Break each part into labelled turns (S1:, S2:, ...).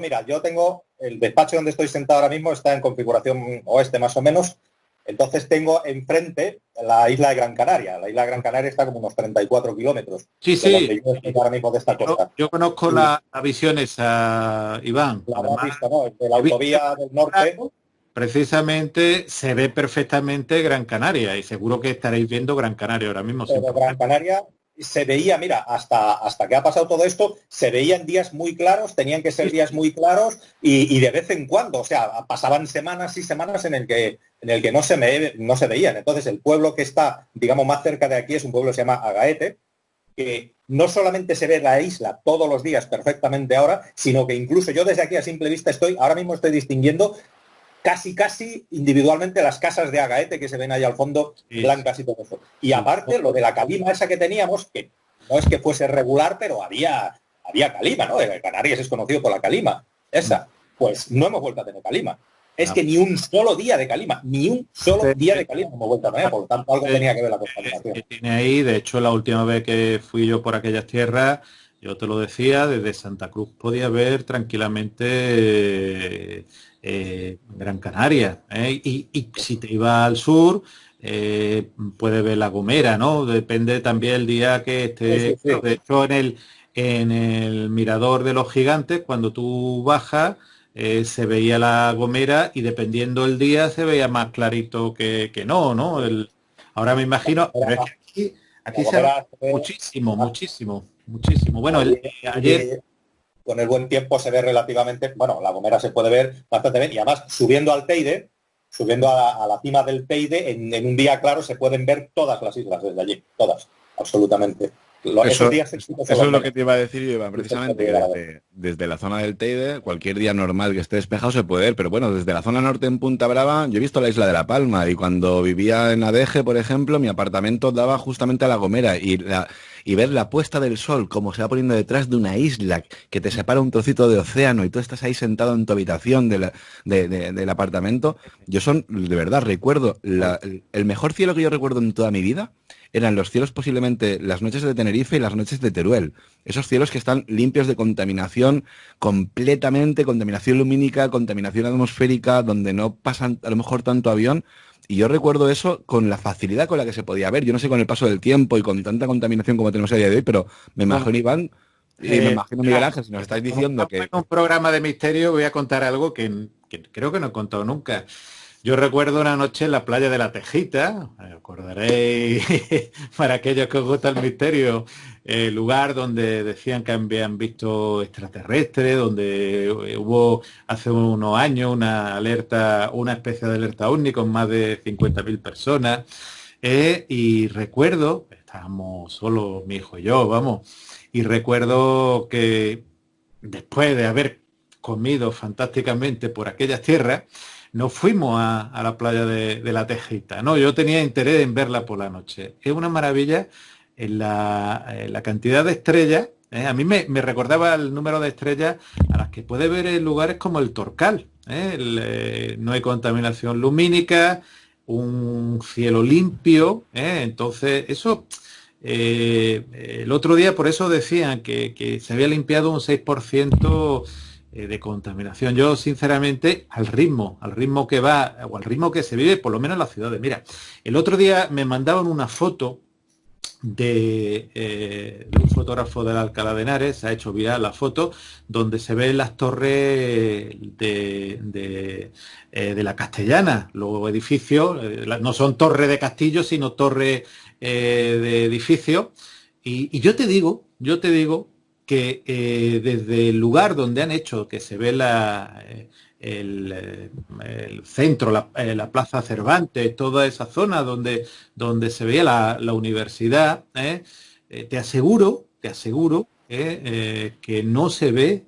S1: Mira, yo tengo el despacho donde estoy sentado ahora mismo, está en configuración oeste más o menos. Entonces tengo enfrente la isla de Gran Canaria. La isla de Gran Canaria está como unos 34 kilómetros
S2: Sí,
S1: de
S2: sí.
S1: donde yo estoy ahora mismo de esta costa.
S2: Yo conozco
S1: Y
S2: la visión esa, Iván.
S1: la habrás
S2: Además,
S1: visto, ¿no? De la
S2: he visto
S1: autovía del norte.
S2: precisamente se ve perfectamente Gran Canaria y seguro que estaréis viendo Gran Canaria ahora mismo sin
S1: Pero Gran
S2: problema.
S1: Canaria se veía, mira, hasta que ha pasado todo esto, se veían días muy claros, tenían que ser
S2: Sí,
S1: días muy claros y de vez en cuando, o sea, pasaban semanas y semanas en el que no se veían. Entonces, el pueblo que está, digamos, más cerca de aquí es un pueblo que se llama Agaete, que no solamente se ve la isla todos los días perfectamente ahora, sino que incluso yo desde aquí a simple vista ahora mismo estoy distinguiendo casi individualmente las casas de Agaete que se ven ahí al fondo,
S2: sí, sí,
S1: blancas y todo eso. Y
S2: sí.
S1: aparte, lo de la calima esa que teníamos, que no es que fuese regular, pero había calima, ¿no? Canarias es conocido por la calima. Esa. Pues no hemos vuelto a tener calima. Es
S2: Ah,
S1: que ni un solo día de calima, ni un solo día de calima hemos vuelto a tener, por lo tanto algo tenía que ver la contaminación.
S2: que tiene ahí, de hecho, la última vez que fui yo por aquellas tierras, yo te lo decía, desde Santa Cruz podía ver tranquilamente Gran Canaria, ¿eh? Y si te ibas al sur, puedes ver La Gomera, ¿no? Depende también el día que
S1: Sí,
S2: esté.
S1: sí, sí.
S2: De hecho, en el mirador de los gigantes, cuando tú bajas, se veía La Gomera y dependiendo el día se veía más clarito que no, ¿no? Ahora me imagino, pero es que
S1: Era, la
S2: aquí se ha
S1: Gomera
S2: notado muchísimo,
S1: ah,
S2: muchísimo, muchísimo. Bueno,
S1: allí,
S2: ayer,
S1: allí con el buen tiempo se ve relativamente, bueno, la Gomera se puede ver bastante bien y además subiendo al Teide, subiendo a la cima del Teide, en un día claro se pueden ver todas las islas desde allí, todas, absolutamente. Esos
S3: Eso,
S1: días son
S3: eso
S1: los
S3: es lo que
S1: menos.
S3: te iba a decir yo, Iván,
S1: Y se puede
S3: precisamente, que
S1: llegar a ver.
S3: desde la zona del Teide, cualquier día normal que esté despejado se puede ver, pero bueno, desde la zona norte en Punta Brava, yo he visto la isla de La Palma y cuando vivía en Adeje, por ejemplo, mi apartamento daba justamente a La Gomera y ver la puesta del sol como se va poniendo detrás de una isla que te separa un trocito de océano y tú estás ahí sentado en tu habitación del apartamento, yo de verdad, recuerdo, el mejor cielo que yo recuerdo en toda mi vida eran los cielos posiblemente las noches de Tenerife y las noches de Teruel. Esos cielos que están limpios de contaminación completamente, contaminación lumínica, contaminación atmosférica, donde no pasan a lo mejor tanto avión. Y yo recuerdo eso con la facilidad con la que se podía ver. Yo no sé con el paso del tiempo y con tanta contaminación como tenemos a día de hoy, pero me
S2: bueno,
S3: imagino Iván y me imagino Miguel
S2: mira,
S3: Ángel, si nos estáis
S2: como
S3: diciendo
S2: estamos
S3: que
S2: en un programa de misterio, voy a contar algo que creo que no he contado nunca. Yo recuerdo una noche en la playa de La Tejita, me acordaréis, para aquellos que os gusta el misterio, el lugar donde decían que habían visto extraterrestres, donde hubo hace unos años una alerta, una especie de alerta ovni con más de 50.000 personas. Y recuerdo, estábamos solo mi hijo y yo, vamos, y recuerdo que después de haber comido fantásticamente por aquellas tierras, nos fuimos a la playa de La Tejita. No, yo tenía interés en verla por la noche. Es una maravilla en la cantidad de estrellas. A mí me recordaba el número de estrellas a las que puede ver en lugares como el Torcal. No hay contaminación lumínica, un cielo limpio. Entonces, eso el otro día por eso decían que se había limpiado un 6% de contaminación. Yo, sinceramente, al ritmo que va, o al ritmo que se vive, por lo menos en las ciudades. Mira, el otro día me mandaban una foto de un fotógrafo de Alcalá de Henares, se ha hecho viral la foto, donde se ven las torres de la Castellana, los edificios, no son torres de castillo, sino torres de edificios. Y yo te digo que desde el lugar donde han hecho que se ve el centro, la Plaza Cervantes, toda esa zona donde se veía la universidad, te aseguro que no se ve,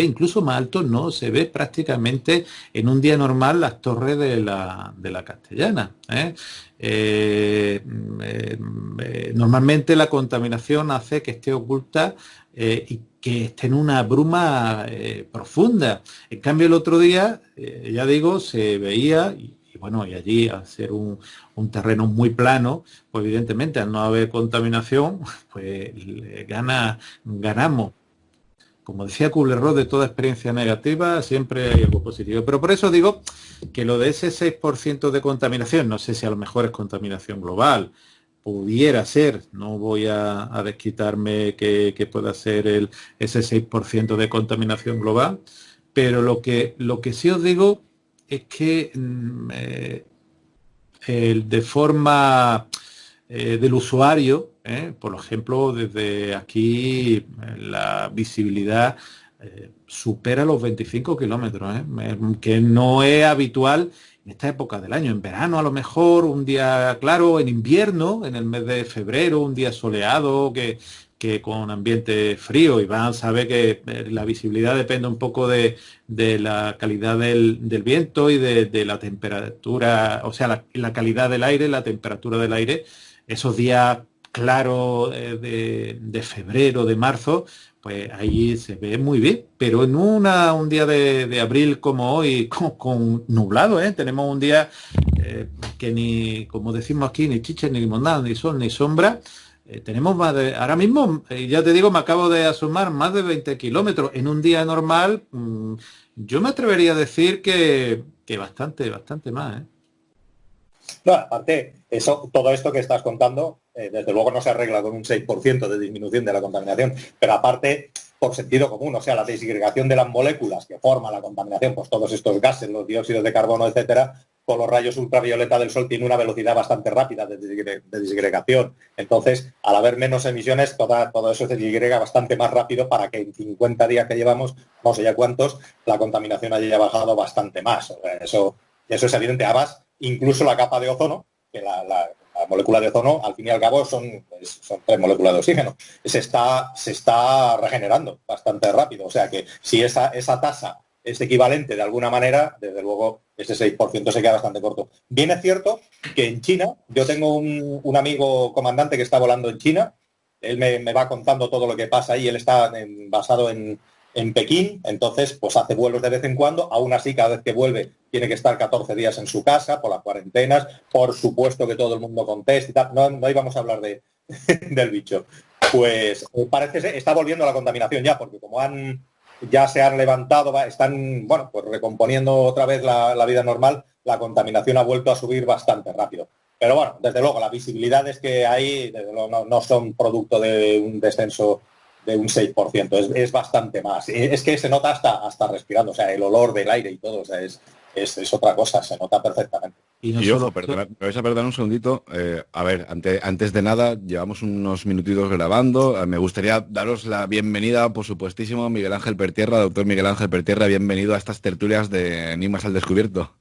S2: incluso más alto, no se ve prácticamente en un día normal las torres de la Castellana. Normalmente la contaminación hace que esté oculta y que esté en una bruma profunda. En cambio, el otro día, ya digo, se veía, y bueno, y allí al ser un terreno muy plano, pues evidentemente al no haber contaminación, pues ganamos. como decía Kubler-Ross, de toda experiencia negativa siempre hay algo positivo. Pero por eso digo que lo de ese 6% de contaminación, no sé si a lo mejor es contaminación global, pudiera ser, no voy a desquitarme que pueda ser ese 6% de contaminación global, pero lo que sí os digo es que de forma del usuario, por ejemplo, desde aquí la visibilidad supera los 25 kilómetros, que no es habitual en esta época del año. En verano a lo mejor, un día claro, en invierno, en el mes de febrero, un día soleado, que con ambiente frío. Iván sabe que la visibilidad depende un poco de la calidad del viento y de la temperatura, o sea, la calidad del aire, la temperatura del aire. Esos días claros de febrero, de marzo, pues ahí se ve muy bien, pero en un día de abril como hoy, con nublado, tenemos un día que ni, como decimos aquí, ni chicha, ni limonada, ni sol, ni sombra. Tenemos ahora mismo, ya te digo, me acabo de asomar, más de 20 kilómetros. En un día normal, yo me atrevería a decir que bastante más.
S1: No, aparte, todo esto que estás contando, desde luego no se arregla con un 6% de disminución de la contaminación, pero aparte, por sentido común, o sea, la disgregación de las moléculas que forman la contaminación, pues todos estos gases, los dióxidos de carbono, etcétera, con los rayos ultravioleta del sol tiene una velocidad bastante rápida de disgregación. Entonces, al haber menos emisiones, todo eso se disgrega bastante más rápido para que en 50 días que llevamos, no sé ya cuántos, la contaminación haya bajado bastante más. O sea, eso es evidente. Además, incluso la capa de ozono, que la molécula de ozono, al fin y al cabo, son 3 moléculas de oxígeno, se está regenerando bastante rápido. O sea que si esa tasa es equivalente de alguna manera, desde luego ese 6% se queda bastante corto. Bien es cierto que en China, yo tengo un amigo comandante que está volando en China, él me va contando todo lo que pasa ahí, él está basado en Pekín, entonces pues hace vuelos de vez en cuando, aún así cada vez que vuelve tiene que estar 14 días en su casa por las cuarentenas, por supuesto que todo el mundo conteste y tal, no íbamos a hablar del bicho. Pues parece ser, está volviendo a la contaminación ya, porque como ya se han levantado, están pues recomponiendo otra vez la vida normal, la contaminación ha vuelto a subir bastante rápido. Pero bueno, desde luego, las visibilidades que hay desde luego, no son producto de un descenso de un 6%, es bastante más. Es que se nota hasta respirando, o sea, el olor del aire y todo, o sea, es otra cosa, se nota perfectamente.
S3: Y ojo, me vais a perdonar un segundito. A ver, antes de nada, llevamos unos minutitos grabando. Me gustaría daros la bienvenida, por supuestísimo, Miguel Ángel Pertierra, doctor Miguel Ángel Pertierra, bienvenido a estas tertulias de Enigmas al Descubierto.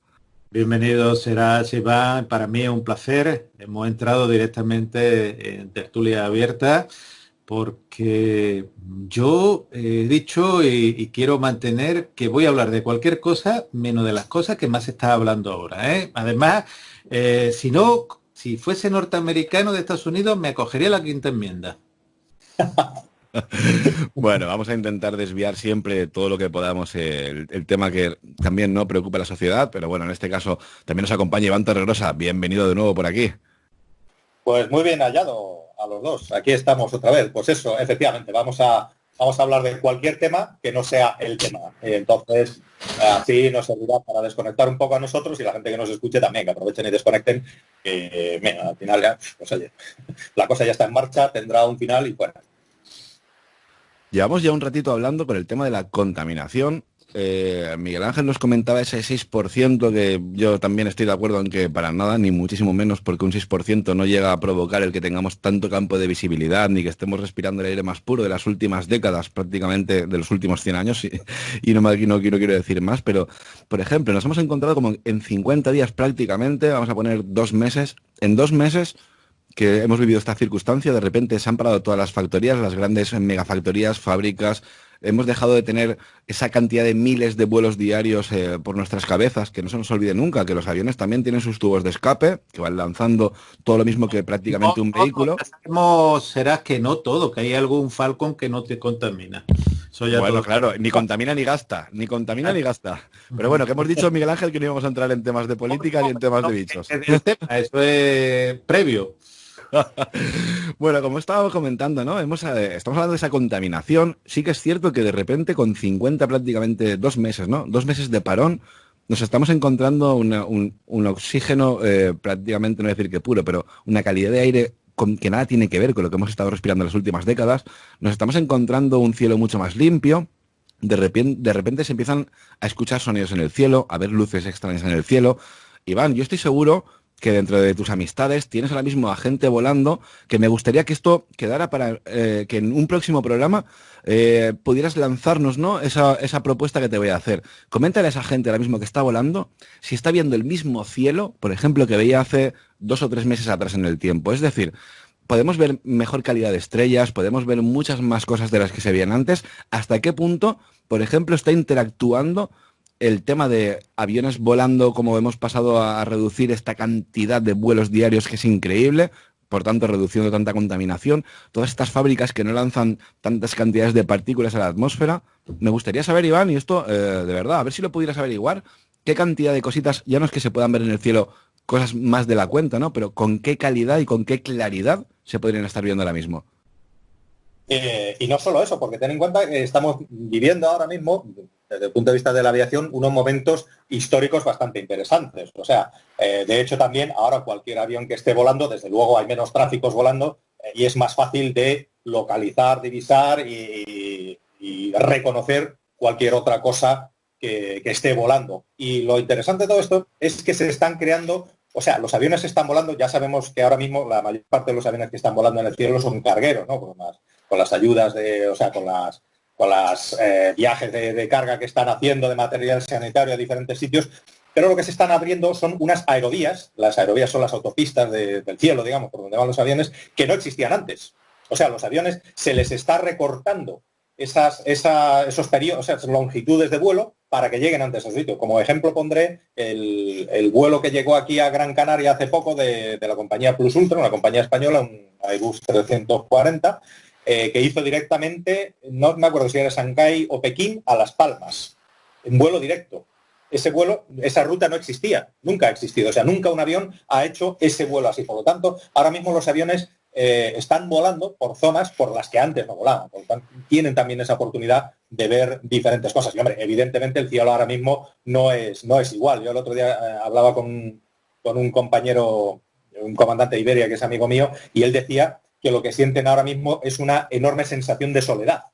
S2: Bienvenido, serás Iván. Para mí es un placer. Hemos entrado directamente en tertulia abierta porque yo he dicho y quiero mantener que voy a hablar de cualquier cosa menos de las cosas que más se está hablando ahora. Además, si fuese norteamericano de Estados Unidos, me acogería la quinta enmienda.
S3: Bueno, vamos a intentar desviar siempre todo lo que podamos el tema que también no preocupa a la sociedad, pero bueno, en este caso también nos acompaña Iván Torregrosa. Bienvenido de nuevo por aquí.
S1: Pues muy bien hallado a los dos. Aquí estamos otra vez. Pues eso, efectivamente, vamos a hablar de cualquier tema que no sea el tema. Entonces, así nos servirá para desconectar un poco a nosotros y la gente que nos escuche también, que aprovechen y desconecten. Mira, al final ya, pues oye, la cosa ya está en marcha, tendrá un final y bueno.
S3: Llevamos ya un ratito hablando con el tema de la contaminación. Miguel Ángel nos comentaba ese 6% que yo también estoy de acuerdo en que para nada, ni muchísimo menos, porque un 6% no llega a provocar el que tengamos tanto campo de visibilidad, ni que estemos respirando el aire más puro de las últimas décadas, prácticamente de los últimos 100 años, y no quiero decir más, pero, por ejemplo, nos hemos encontrado como en 50 días prácticamente, vamos a poner 2 meses, en 2 meses que hemos vivido esta circunstancia, de repente se han parado todas las factorías, las grandes megafactorías, fábricas. Hemos dejado de tener esa cantidad de miles de vuelos diarios por nuestras cabezas, que no se nos olvide nunca, que los aviones también tienen sus tubos de escape, que van lanzando todo lo mismo que prácticamente un vehículo.
S2: Será que no todo, que hay algún Falcon que no te contamina.
S3: Bueno, claro, ni contamina ni gasta, Pero bueno, que hemos dicho, Miguel Ángel, que no íbamos a entrar en temas de política ni en temas de bichos.
S2: Eso es previo.
S3: Bueno, como estábamos comentando, ¿no? Estamos hablando de esa contaminación. Sí que es cierto que de repente con 50 prácticamente 2 meses, ¿no? 2 meses de parón, nos estamos encontrando un oxígeno prácticamente, no voy a decir que puro, pero una calidad de aire que nada tiene que ver con lo que hemos estado respirando en las últimas décadas. Nos estamos encontrando un cielo mucho más limpio. De repente se empiezan a escuchar sonidos en el cielo, a ver luces extrañas en el cielo. Iván, yo estoy seguro que dentro de tus amistades tienes ahora mismo a gente volando, que me gustaría que esto quedara para que en un próximo programa pudieras lanzarnos, ¿no? esa propuesta que te voy a hacer. Coméntale a esa gente ahora mismo que está volando si está viendo el mismo cielo, por ejemplo, que veía hace 2 o 3 meses atrás en el tiempo. Es decir, podemos ver mejor calidad de estrellas, podemos ver muchas más cosas de las que se veían antes. ¿Hasta qué punto, por ejemplo, está interactuando el tema de aviones volando, como hemos pasado a reducir esta cantidad de vuelos diarios, que es increíble, por tanto reduciendo tanta contaminación, todas estas fábricas que no lanzan tantas cantidades de partículas a la atmósfera? Me gustaría saber, Iván, y esto de verdad, a ver si lo pudieras averiguar, qué cantidad de cositas, ya no es que se puedan ver en el cielo cosas más de la cuenta, ¿no? Pero con qué calidad y con qué claridad se podrían estar viendo ahora mismo.
S1: Y no solo eso, porque ten en cuenta que estamos viviendo ahora mismo, desde el punto de vista de la aviación, unos momentos históricos bastante interesantes. O sea, de hecho también ahora cualquier avión que esté volando, desde luego hay menos tráficos volando y es más fácil de localizar, divisar y reconocer cualquier otra cosa que esté volando. Y lo interesante de todo esto es que se están creando, o sea, los aviones están volando, ya sabemos que ahora mismo la mayor parte de los aviones que están volando en el cielo son cargueros, ¿no? Con las ayudas de, o sea, con las viajes de carga que están haciendo de material sanitario a diferentes sitios, pero lo que se están abriendo son unas aerovías. Las aerovías son las autopistas del cielo, digamos, por donde van los aviones, que no existían antes. O sea, los aviones se les está recortando esos periodos, esas longitudes de vuelo para que lleguen antes a su sitio. Como ejemplo pondré el vuelo que llegó aquí a Gran Canaria hace poco de la compañía Plus Ultra, una compañía española, un Airbus 340, que hizo directamente, no me acuerdo si era Shanghái o Pekín, a Las Palmas, en vuelo directo. Ese vuelo, esa ruta no existía, nunca ha existido. O sea, nunca un avión ha hecho ese vuelo así. Por lo tanto, ahora mismo los aviones están volando por zonas por las que antes no volaban. Por lo tanto, tienen también esa oportunidad de ver diferentes cosas. Y, hombre, evidentemente el cielo ahora mismo no es igual. Yo el otro día hablaba con un compañero, un comandante de Iberia, que es amigo mío, y él decía que lo que sienten ahora mismo es una enorme sensación de soledad.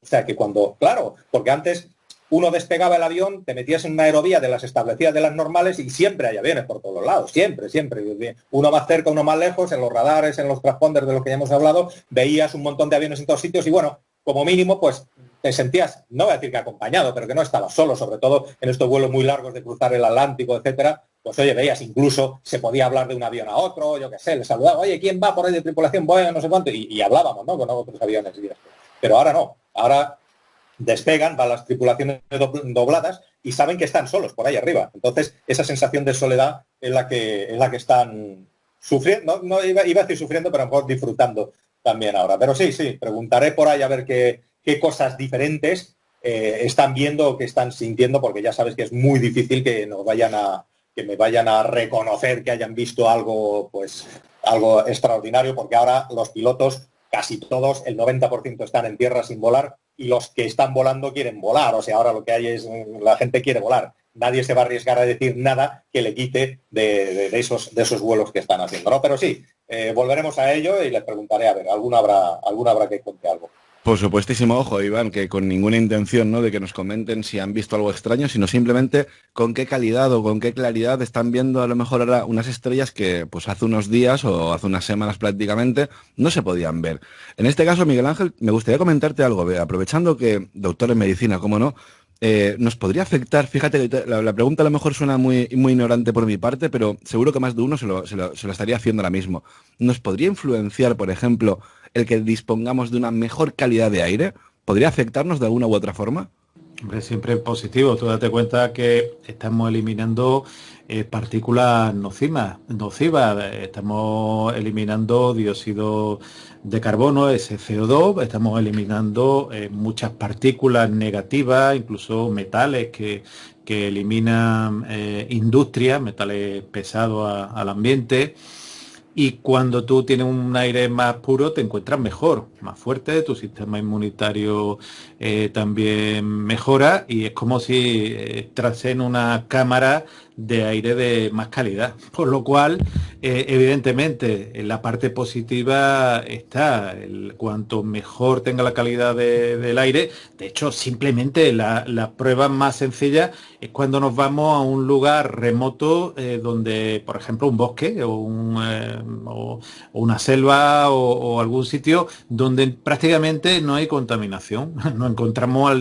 S1: O sea, que cuando, claro, porque antes uno despegaba el avión, te metías en una aerovía de las establecidas, de las normales, y siempre hay aviones por todos lados, siempre. Uno más cerca, uno más lejos, en los radares, en los transponders de los que ya hemos hablado, veías un montón de aviones en todos sitios y, bueno, como mínimo, pues te sentías, no voy a decir que acompañado, pero que no estabas solo, sobre todo en estos vuelos muy largos de cruzar el Atlántico, etcétera. Pues oye, veías, incluso se podía hablar de un avión a otro, yo qué sé, le saludaba, oye, ¿quién va por ahí de tripulación? Bueno, no sé cuánto, y hablábamos, ¿no? Con otros aviones. Pero ahora no, ahora despegan, van las tripulaciones dobladas y saben que están solos por ahí arriba. Entonces, esa sensación de soledad es la que están sufriendo, no iba a decir sufriendo, pero a lo mejor disfrutando también ahora. Pero sí, preguntaré por ahí a ver qué cosas diferentes están viendo o que están sintiendo, porque ya sabes que es muy difícil que me vayan a reconocer que hayan visto algo, pues, algo extraordinario, porque ahora los pilotos, casi todos, el 90% están en tierra sin volar, y los que están volando quieren volar. O sea, ahora lo que hay es, la gente quiere volar. Nadie se va a arriesgar a decir nada que le quite de esos vuelos que están haciendo, ¿no? Pero sí, volveremos a ello y les preguntaré, a ver, alguna habrá que conte algo.
S3: Por supuestísimo, ojo, Iván, que con ninguna intención, ¿no?, de que nos comenten si han visto algo extraño, sino simplemente con qué calidad o con qué claridad están viendo a lo mejor ahora unas estrellas que pues hace unos días o hace unas semanas prácticamente no se podían ver. En este caso, Miguel Ángel, me gustaría comentarte algo, aprovechando que doctor en medicina, cómo no, nos podría afectar, fíjate, la pregunta a lo mejor suena muy, muy ignorante por mi parte, pero seguro que más de uno se lo estaría haciendo ahora mismo. ¿Nos podría influenciar, por ejemplo, el que dispongamos de una mejor calidad de aire? ¿Podría afectarnos de alguna u otra forma?
S2: Hombre, siempre es positivo. Tú date cuenta que estamos eliminando partículas nocivas. Estamos eliminando dióxido de carbono, ese CO2. Estamos eliminando muchas partículas negativas, incluso metales que eliminan industrias, metales pesados al ambiente. y cuando tú tienes un aire más puro te encuentras mejor, más fuerte, tu sistema inmunitario también mejora y es como si entras en una cámara de aire de más calidad. Por lo cual, evidentemente, en la parte positiva está, cuanto mejor tenga la calidad del aire. De hecho, simplemente la prueba más sencilla es cuando nos vamos a un lugar remoto donde, por ejemplo, un bosque o una selva o algún sitio donde prácticamente no hay contaminación. Nos encontramos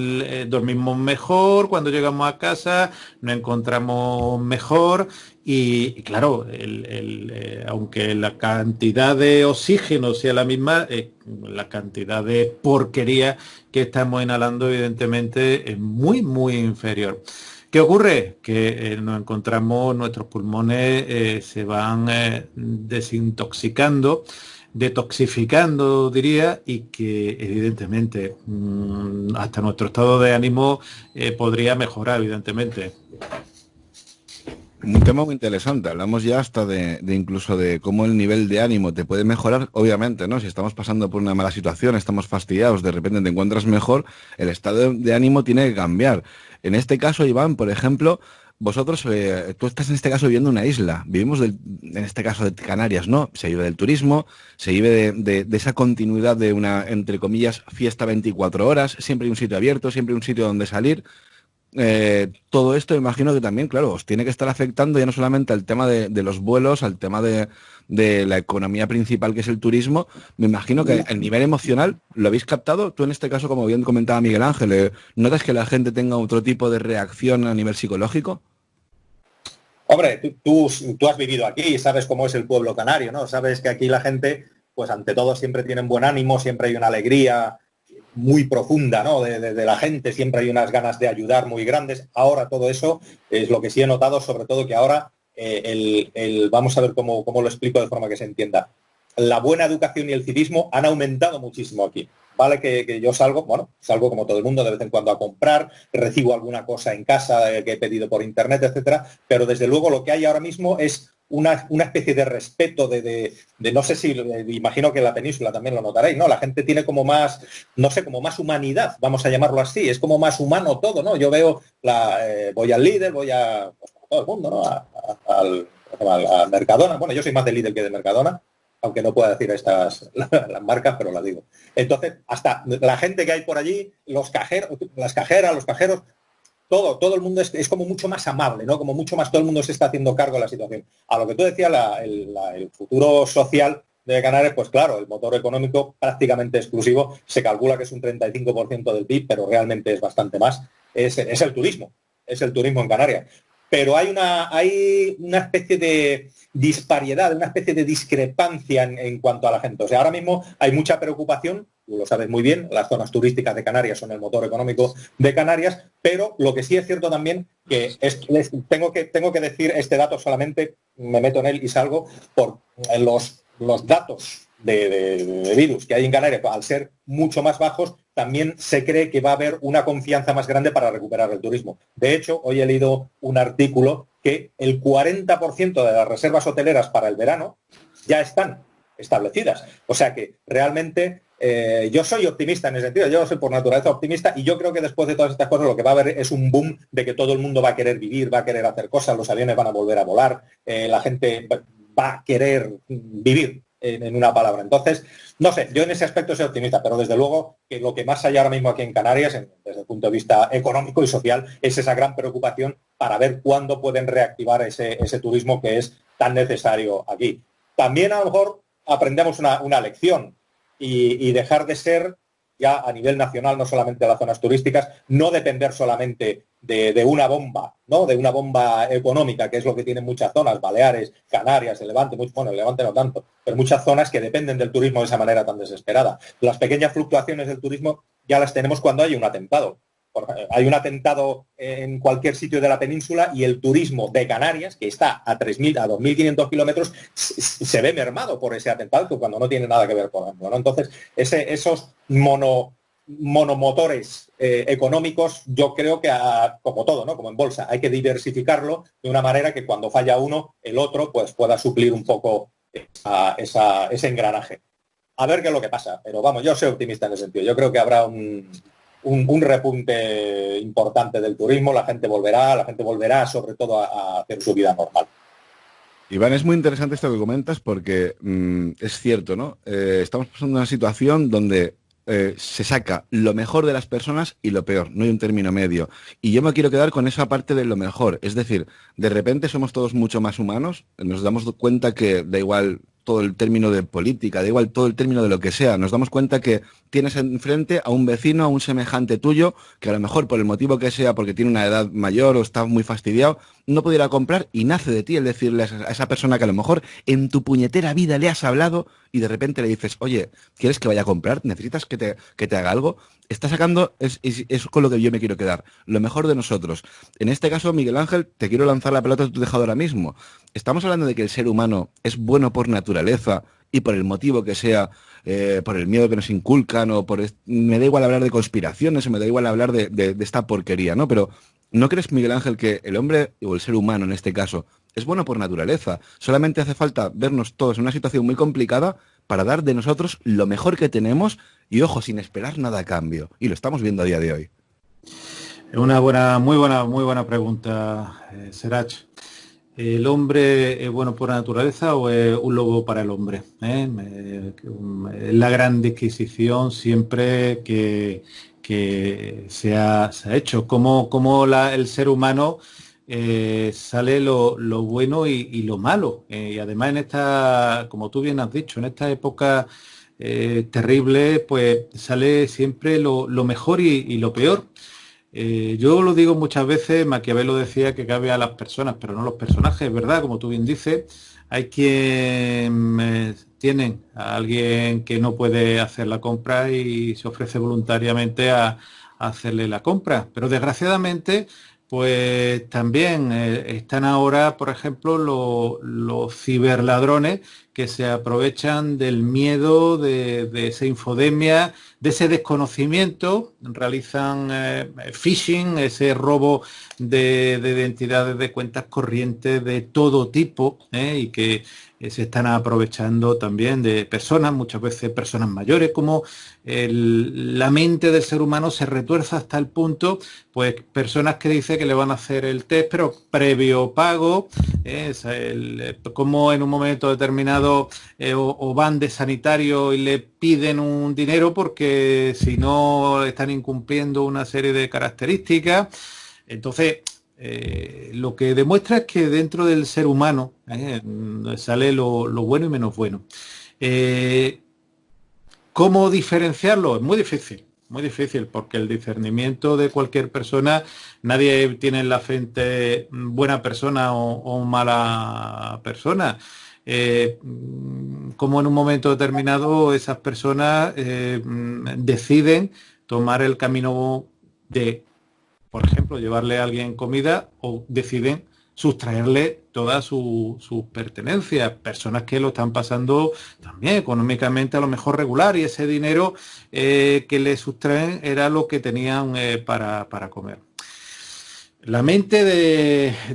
S2: dormimos mejor cuando llegamos a casa, nos encontramos mejor y claro, aunque la cantidad de oxígeno sea la misma, la cantidad de porquería que estamos inhalando evidentemente es muy, muy inferior. ¿Qué ocurre? Que nos encontramos, nuestros pulmones se van desintoxicando, detoxificando, diría, y que evidentemente hasta nuestro estado de ánimo podría mejorar, evidentemente.
S3: Un tema muy interesante. Hablamos ya hasta de incluso de cómo el nivel de ánimo te puede mejorar, obviamente, ¿no? Si estamos pasando por una mala situación, estamos fastidiados, de repente te encuentras mejor, el estado de ánimo tiene que cambiar. En este caso, Iván, por ejemplo, vosotros, tú estás en este caso viviendo en una isla. Vivimos, en este caso, de Canarias, ¿no? Se vive del turismo, se vive de esa continuidad de una, entre comillas, fiesta 24 horas, siempre hay un sitio abierto, siempre hay un sitio donde salir. Todo esto imagino que también, claro, os tiene que estar afectando ya no solamente al tema de los vuelos, al tema de la economía principal que es el turismo. Me imagino que el nivel emocional lo habéis captado. Tú en este caso, como bien comentaba Miguel Ángel, ¿notas que la gente tenga otro tipo de reacción a nivel psicológico?
S1: Hombre, tú has vivido aquí y sabes cómo es el pueblo canario, ¿no? Sabes que aquí la gente, pues ante todo siempre tienen buen ánimo, siempre hay una alegría muy profunda, ¿no? De la gente, siempre hay unas ganas de ayudar muy grandes. Ahora todo eso es lo que sí he notado, sobre todo que ahora vamos a ver cómo lo explico de forma que se entienda. La buena educación y el civismo han aumentado muchísimo aquí. Vale que yo salgo como todo el mundo de vez en cuando a comprar, recibo alguna cosa en casa que he pedido por internet, etcétera, pero desde luego lo que hay ahora mismo es una especie de respeto no sé si, imagino que en la península también lo notaréis, ¿no? La gente tiene como más, no sé, como más humanidad, vamos a llamarlo así, es como más humano todo, ¿no? Yo veo, voy al Lidl, voy a todo el mundo, ¿no? Al Mercadona, bueno, yo soy más de Lidl que de Mercadona, aunque no pueda decir las marcas, pero las digo. Entonces, hasta la gente que hay por allí, los cajeros, las cajeras, los cajeros, todo el mundo es como mucho más amable, ¿no? Como mucho más todo el mundo se está haciendo cargo de la situación. A lo que tú decías, el futuro social de Canarias, pues claro, el motor económico prácticamente exclusivo, se calcula que es un 35% del PIB, pero realmente es bastante más, es el turismo en Canarias. Pero hay una especie de disparidad, una especie de discrepancia en cuanto a la gente. O sea, ahora mismo hay mucha preocupación, tú lo sabes muy bien, las zonas turísticas de Canarias son el motor económico de Canarias, pero lo que sí es cierto también, tengo que decir este dato solamente, me meto en él y salgo, por los datos de virus que hay en Canarias, al ser mucho más bajos, también se cree que va a haber una confianza más grande para recuperar el turismo. De hecho, hoy he leído un artículo que el 40% de las reservas hoteleras para el verano ya están establecidas. O sea que realmente yo soy optimista en ese sentido, yo soy por naturaleza optimista y yo creo que después de todas estas cosas lo que va a haber es un boom de que todo el mundo va a querer vivir, va a querer hacer cosas, los aviones van a volver a volar, la gente va a querer vivir. En una palabra. Entonces, no sé, yo en ese aspecto soy optimista, pero desde luego que lo que más hay ahora mismo aquí en Canarias, desde el punto de vista económico y social, es esa gran preocupación para ver cuándo pueden reactivar ese turismo que es tan necesario aquí. También a lo mejor aprendemos una lección y dejar de ser ya a nivel nacional, no solamente de las zonas turísticas, no depender solamente de una bomba, ¿no? De una bomba económica, que es lo que tienen muchas zonas, Baleares, Canarias, el Levante, bueno, el Levante no tanto, pero muchas zonas que dependen del turismo de esa manera tan desesperada. Las pequeñas fluctuaciones del turismo ya las tenemos cuando hay un atentado. Hay un atentado en cualquier sitio de la península y el turismo de Canarias, que está a 3.000, a 2.500 kilómetros, se ve mermado por ese atentado, cuando no tiene nada que ver con ejemplo, ¿no? Entonces, esos monomotores económicos, yo creo que como todo, ¿no? Como en bolsa, hay que diversificarlo de una manera que cuando falla uno, el otro pues pueda suplir un poco ese engranaje. A ver qué es lo que pasa, pero vamos, yo soy optimista en ese sentido. Yo creo que habrá un repunte importante del turismo, la gente volverá sobre todo a hacer su vida normal.
S3: Iván, es muy interesante esto que comentas porque es cierto, ¿no? Estamos pasando una situación donde se saca lo mejor de las personas y lo peor, no hay un término medio. Y yo me quiero quedar con esa parte de lo mejor, es decir, de repente somos todos mucho más humanos, nos damos cuenta que da igual todo el término de política, da igual todo el término de lo que sea, nos damos cuenta que tienes enfrente a un vecino, a un semejante tuyo, que a lo mejor por el motivo que sea, porque tiene una edad mayor o está muy fastidiado, no pudiera comprar y nace de ti el decirle a esa persona que a lo mejor en tu puñetera vida le has hablado y de repente le dices, oye, ¿quieres que vaya a comprar? ¿Necesitas que te haga algo? Está sacando, es con lo que yo me quiero quedar, lo mejor de nosotros. En este caso, Miguel Ángel, te quiero lanzar la pelota a tu tejado ahora mismo. Estamos hablando de que el ser humano es bueno por naturaleza y por el motivo que sea, por el miedo que nos inculcan o me da igual hablar de conspiraciones o me da igual hablar de esta porquería, ¿no? Pero ¿no crees, Miguel Ángel, que el hombre o el ser humano en este caso es bueno por naturaleza? Solamente hace falta vernos todos en una situación muy complicada para dar de nosotros lo mejor que tenemos y, ojo, sin esperar nada a cambio. Y lo estamos viendo a día de hoy.
S2: Una muy buena pregunta, Serach. ¿El hombre es bueno por naturaleza o es un lobo para el hombre? Es la gran disquisición siempre que se ha hecho. Cómo el ser humano sale lo bueno y lo malo. Y además en esta, como tú bien has dicho, en esta época terrible, pues sale siempre lo mejor y lo peor. Yo lo digo muchas veces, Maquiavelo decía que cabe a las personas, pero no a los personajes, ¿verdad? Como tú bien dices, hay quien tienen a alguien que no puede hacer la compra y se ofrece voluntariamente a hacerle la compra. Pero desgraciadamente, pues también están ahora, por ejemplo, los ciberladrones que se aprovechan del miedo, de esa infodemia, de ese desconocimiento, realizan phishing, ese robo de identidades, de cuentas corrientes de todo tipo, y que se están aprovechando también de personas, muchas veces personas mayores, como la mente del ser humano se retuerza hasta el punto, pues personas que dicen que le van a hacer el test, pero previo pago, como en un momento determinado o van de sanitario y le piden un dinero porque si no están incumpliendo una serie de características. Entonces, lo que demuestra es que dentro del ser humano sale lo bueno y menos bueno. ¿Cómo diferenciarlo? Es muy difícil, porque el discernimiento de cualquier persona, nadie tiene en la frente buena persona o mala persona. Como en un momento determinado esas personas deciden tomar el camino de, por ejemplo, llevarle a alguien comida o deciden sustraerle todas sus pertenencias, personas que lo están pasando también económicamente a lo mejor regular y ese dinero que le sustraen era lo que tenían para comer. La mente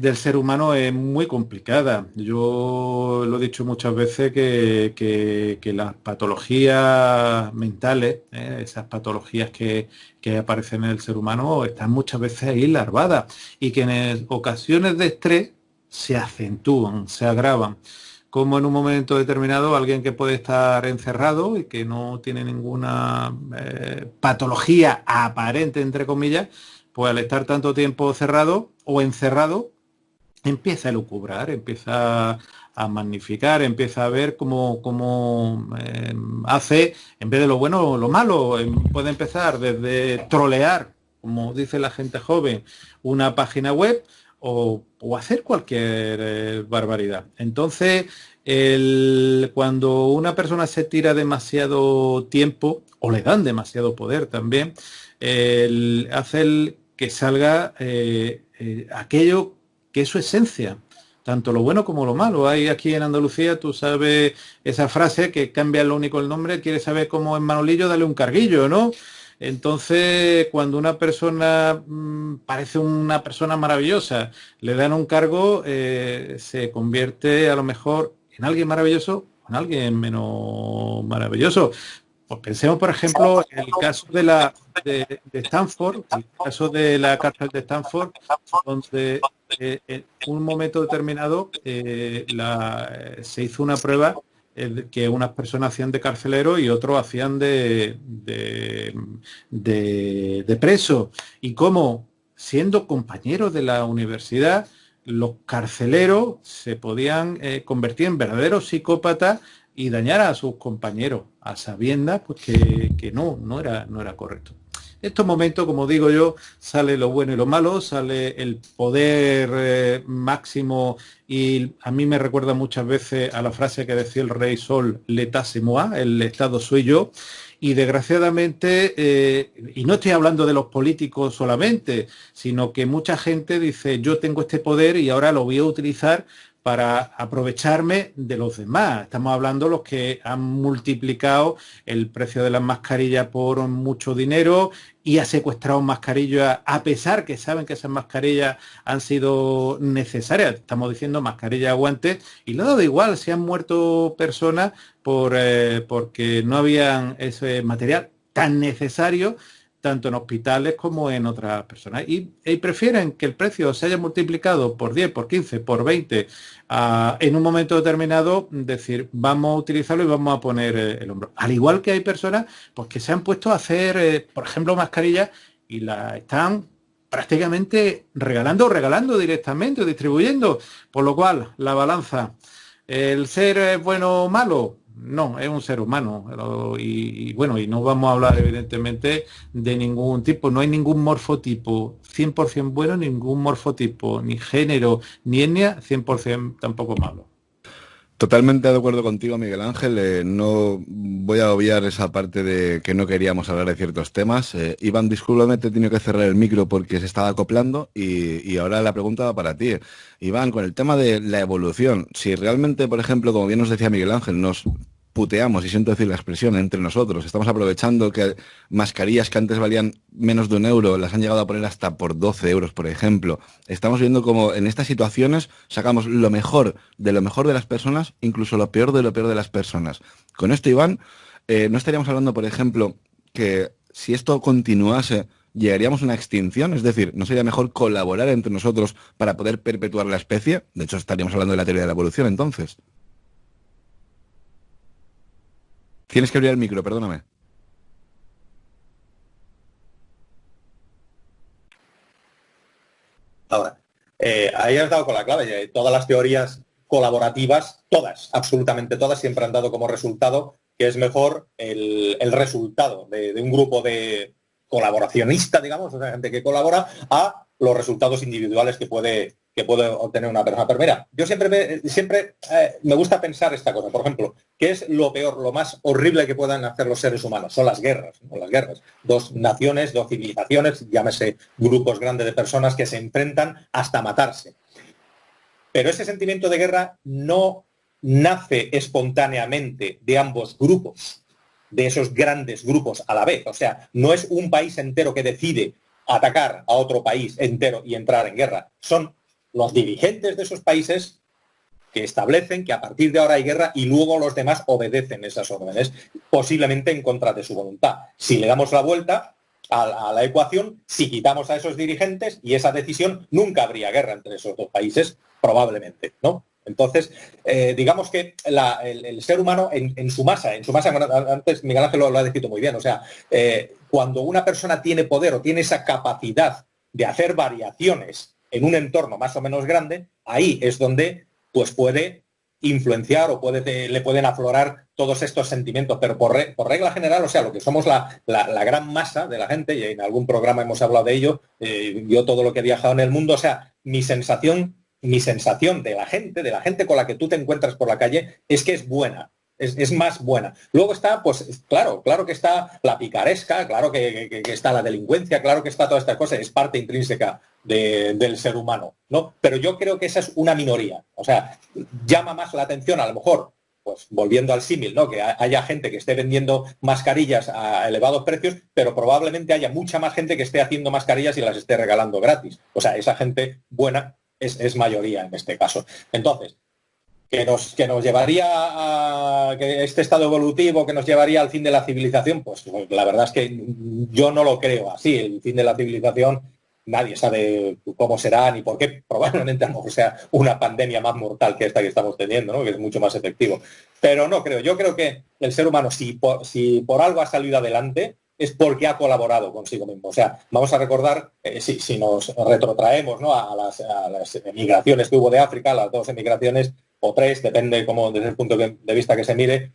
S2: del ser humano es muy complicada. Yo lo he dicho muchas veces que las patologías mentales, esas patologías que aparecen en el ser humano, están muchas veces ahí larvadas y que en ocasiones de estrés se acentúan, se agravan. Como en un momento determinado alguien que puede estar encerrado y que no tiene ninguna patología aparente, entre comillas, pues al estar tanto tiempo cerrado o encerrado, empieza a elucubrar, empieza a magnificar, empieza a ver cómo hace, en vez de lo bueno, lo malo. Puede empezar desde trolear, como dice la gente joven, una página web o hacer cualquier barbaridad. Entonces, cuando una persona se tira demasiado tiempo, o le dan demasiado poder también, hace que salga aquello que es su esencia, tanto lo bueno como lo malo. Hay aquí en Andalucía, tú sabes esa frase que cambia lo único el nombre, quieres saber cómo es Manolillo, dale un carguillo, ¿no? Entonces, cuando una persona parece una persona maravillosa, le dan un cargo, se convierte a lo mejor en alguien maravilloso, con alguien menos maravilloso. Pues pensemos, por ejemplo, el caso de Stanford, el caso de la cárcel de Stanford, donde en un momento determinado se hizo una prueba que unas personas hacían de carcelero y otros hacían de preso. Y cómo, siendo compañeros de la universidad, los carceleros se podían convertir en verdaderos psicópatas y dañar a sus compañeros, a sabiendas pues que no era correcto. En estos momentos, como digo yo, sale lo bueno y lo malo, sale el poder máximo, y a mí me recuerda muchas veces a la frase que decía el rey Sol, l'état c'est moi, el Estado soy yo, y desgraciadamente, y no estoy hablando de los políticos solamente, sino que mucha gente dice, yo tengo este poder y ahora lo voy a utilizar para aprovecharme de los demás. Estamos hablando de los que han multiplicado el precio de las mascarillas por mucho dinero y ha secuestrado mascarillas, a pesar que saben que esas mascarillas han sido necesarias. Estamos diciendo mascarillas, guantes, y le ha dado igual si han muerto personas porque no habían ese material tan necesario, tanto en hospitales como en otras personas. Y prefieren que el precio se haya multiplicado por 10, por 15, por 20, en un momento determinado, decir, vamos a utilizarlo y vamos a poner el hombro. Al igual que hay personas pues, que se han puesto a hacer, por ejemplo, mascarillas y las están prácticamente regalando directamente, distribuyendo. Por lo cual, la balanza, ¿el ser es bueno o malo? No, es un ser humano y bueno, y no vamos a hablar evidentemente de ningún tipo, no hay ningún morfotipo 100% bueno, ningún morfotipo, ni género, ni etnia 100% tampoco malo.
S3: Totalmente de acuerdo contigo, Miguel Ángel. No voy a obviar esa parte de que no queríamos hablar de ciertos temas. Iván, discúlpame, te he tenido que cerrar el micro porque se estaba acoplando y ahora la pregunta va para ti. Iván, con el tema de la evolución, si realmente, por ejemplo, como bien nos decía Miguel Ángel, nos puteamos, y siento decir la expresión, entre nosotros, estamos aprovechando que mascarillas que antes valían menos de €1 las han llegado a poner hasta por 12 euros, por ejemplo. Estamos viendo como en estas situaciones sacamos lo mejor de las personas, incluso lo peor de las personas. Con esto, Iván, ¿no estaríamos hablando, por ejemplo, que si esto continuase, llegaríamos a una extinción? Es decir, ¿no sería mejor colaborar entre nosotros para poder perpetuar la especie? De hecho, estaríamos hablando de la teoría de la evolución, entonces. Tienes que abrir el micro, perdóname.
S1: Ahora, ahí has dado con la clave. Todas las teorías colaborativas, todas, absolutamente todas, siempre han dado como resultado que es mejor el resultado de un grupo de colaboracionista, digamos, o sea, gente que colabora, a los resultados individuales que puede obtener una persona. Pero mira, yo siempre me gusta pensar esta cosa. Por ejemplo, ¿qué es lo peor, lo más horrible que puedan hacer los seres humanos? Son las guerras, ¿no? Las guerras. Dos naciones, dos civilizaciones, llámese grupos grandes de personas que se enfrentan hasta matarse. Pero ese sentimiento de guerra no nace espontáneamente de ambos grupos, de esos grandes grupos a la vez. O sea, no es un país entero que decide atacar a otro país entero y entrar en guerra. Son los dirigentes de esos países que establecen que a partir de ahora hay guerra y luego los demás obedecen esas órdenes, posiblemente en contra de su voluntad. Si le damos la vuelta a la ecuación, si quitamos a esos dirigentes y esa decisión, nunca habría guerra entre esos dos países, probablemente, ¿no? Entonces, digamos que el ser humano en su masa, antes Miguel Ángel lo ha descrito muy bien, o sea, cuando una persona tiene poder o tiene esa capacidad de hacer variaciones en un entorno más o menos grande, ahí es donde pues puede influenciar o le pueden aflorar todos estos sentimientos, pero por regla general, o sea, lo que somos la gran masa de la gente, y en algún programa hemos hablado de ello, yo todo lo que he viajado en el mundo, o sea, mi sensación de la gente con la que tú te encuentras por la calle es que es buena. Es más buena. Luego está, pues claro que está la picaresca, claro que está la delincuencia, claro que está todas estas cosas, es parte intrínseca del ser humano, ¿no? Pero yo creo que esa es una minoría. O sea, llama más la atención, a lo mejor, pues volviendo al símil, ¿no? Que haya gente que esté vendiendo mascarillas a elevados precios, pero probablemente haya mucha más gente que esté haciendo mascarillas y las esté regalando gratis. O sea, esa gente buena es mayoría en este caso. Entonces, que nos llevaría a que este estado evolutivo que nos llevaría al fin de la civilización, pues la verdad es que yo no lo creo así. El fin de la civilización nadie sabe cómo será ni por qué. Probablemente a lo mejor sea una pandemia más mortal que esta que estamos teniendo, ¿no? Que es mucho más efectivo. Pero no creo. Yo creo que el ser humano, si por algo ha salido adelante, es porque ha colaborado consigo mismo. O sea, vamos a recordar, si nos retrotraemos, ¿no?, a las emigraciones que hubo de África, las 2 emigraciones, o 3, depende cómo, desde el punto de vista que se mire,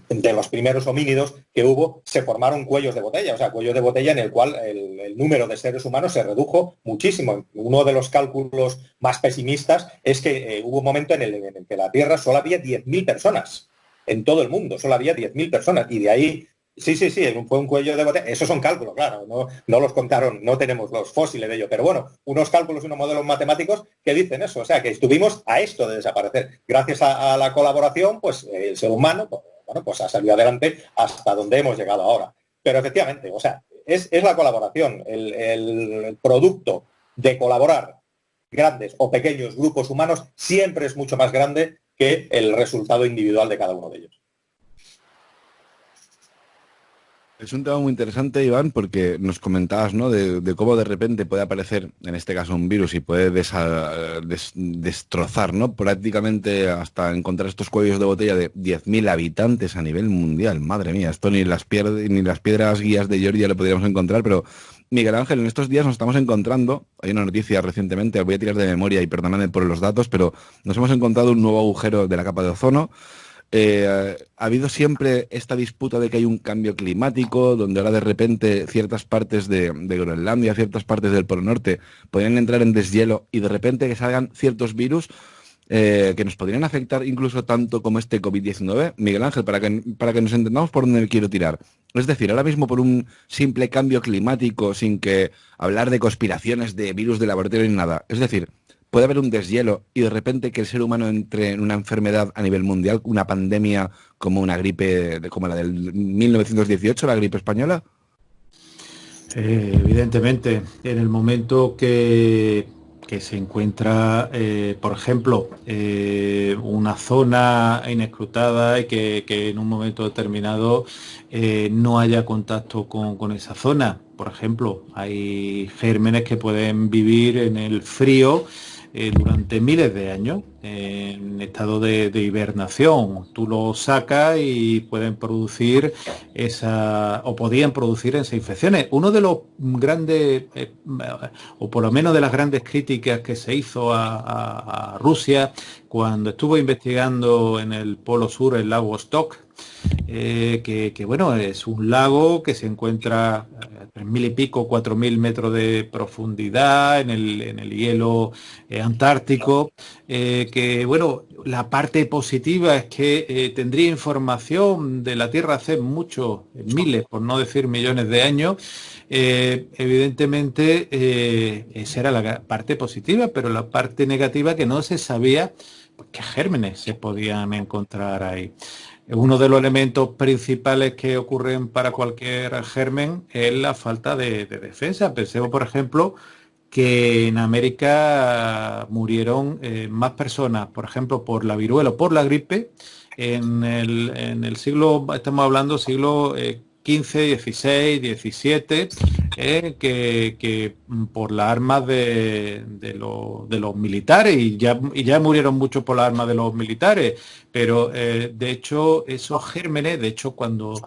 S1: de los primeros homínidos que hubo, se formaron cuellos de botella, o sea, cuellos de botella en el cual el número de seres humanos se redujo muchísimo. Uno de los cálculos más pesimistas es que hubo un momento en el que la Tierra solo había 10.000 personas, en todo el mundo, solo había 10.000 personas, y de ahí, sí, fue un cuello de botella. Esos son cálculos, claro, no los contaron, no tenemos los fósiles de ello, pero bueno, unos cálculos, unos modelos matemáticos que dicen eso, o sea, que estuvimos a esto de desaparecer. Gracias a la colaboración, pues el ser humano, bueno, pues ha salido adelante hasta donde hemos llegado ahora. Pero efectivamente, o sea, es la colaboración, el producto de colaborar grandes o pequeños grupos humanos siempre es mucho más grande que el resultado individual de cada uno de ellos.
S3: Es un tema muy interesante, Iván, porque nos comentabas, ¿no?, de cómo de repente puede aparecer, en este caso, un virus y puede destrozar, ¿no?, prácticamente hasta encontrar estos cuellos de botella de 10.000 habitantes a nivel mundial. Madre mía, esto ni las piedras guías de Georgia lo podríamos encontrar, pero Miguel Ángel, en estos días nos estamos encontrando, hay una noticia recientemente, voy a tirar de memoria y perdóname por los datos, pero nos hemos encontrado un nuevo agujero de la capa de ozono. Ha habido siempre esta disputa de que hay un cambio climático, donde ahora de repente ciertas partes de Groenlandia, ciertas partes del Polo Norte podrían entrar en deshielo y de repente que salgan ciertos virus que nos podrían afectar incluso tanto como este COVID-19. Miguel Ángel, para que nos entendamos por dónde quiero tirar. Es decir, ahora mismo por un simple cambio climático, sin que hablar de conspiraciones de virus de laboratorio ni nada, es decir, puede haber un deshielo y de repente que el ser humano entre en una enfermedad a nivel mundial, una pandemia como una gripe como la del 1918, la gripe española.
S2: Evidentemente, en el momento que se encuentra, por ejemplo, una zona inescrutada y que en un momento determinado no haya contacto con esa zona. Por ejemplo, hay gérmenes que pueden vivir en el frío durante miles de años en estado de hibernación. Tú los sacas y pueden producir podían producir esas infecciones. Uno de los grandes, o por lo menos de las grandes críticas que se hizo a Rusia cuando estuvo investigando en el Polo Sur el lago Vostok, que bueno, es un lago que se encuentra a 3.000 y pico, 4.000 metros de profundidad en el hielo antártico, que bueno, la parte positiva es que tendría información de la Tierra hace muchos, miles, por no decir millones de años. Evidentemente esa era la parte positiva, pero la parte negativa que no se sabía qué gérmenes se podían encontrar ahí. Uno de los elementos principales que ocurren para cualquier germen es la falta de defensa. Pensemos, por ejemplo, que en América murieron más personas, por ejemplo, por la viruela o por la gripe, en el siglo, estamos hablando siglo XV, XVI, XVII, que por las armas de los militares, y ya murieron muchos por las armas de los militares, pero de hecho esos gérmenes, de hecho cuando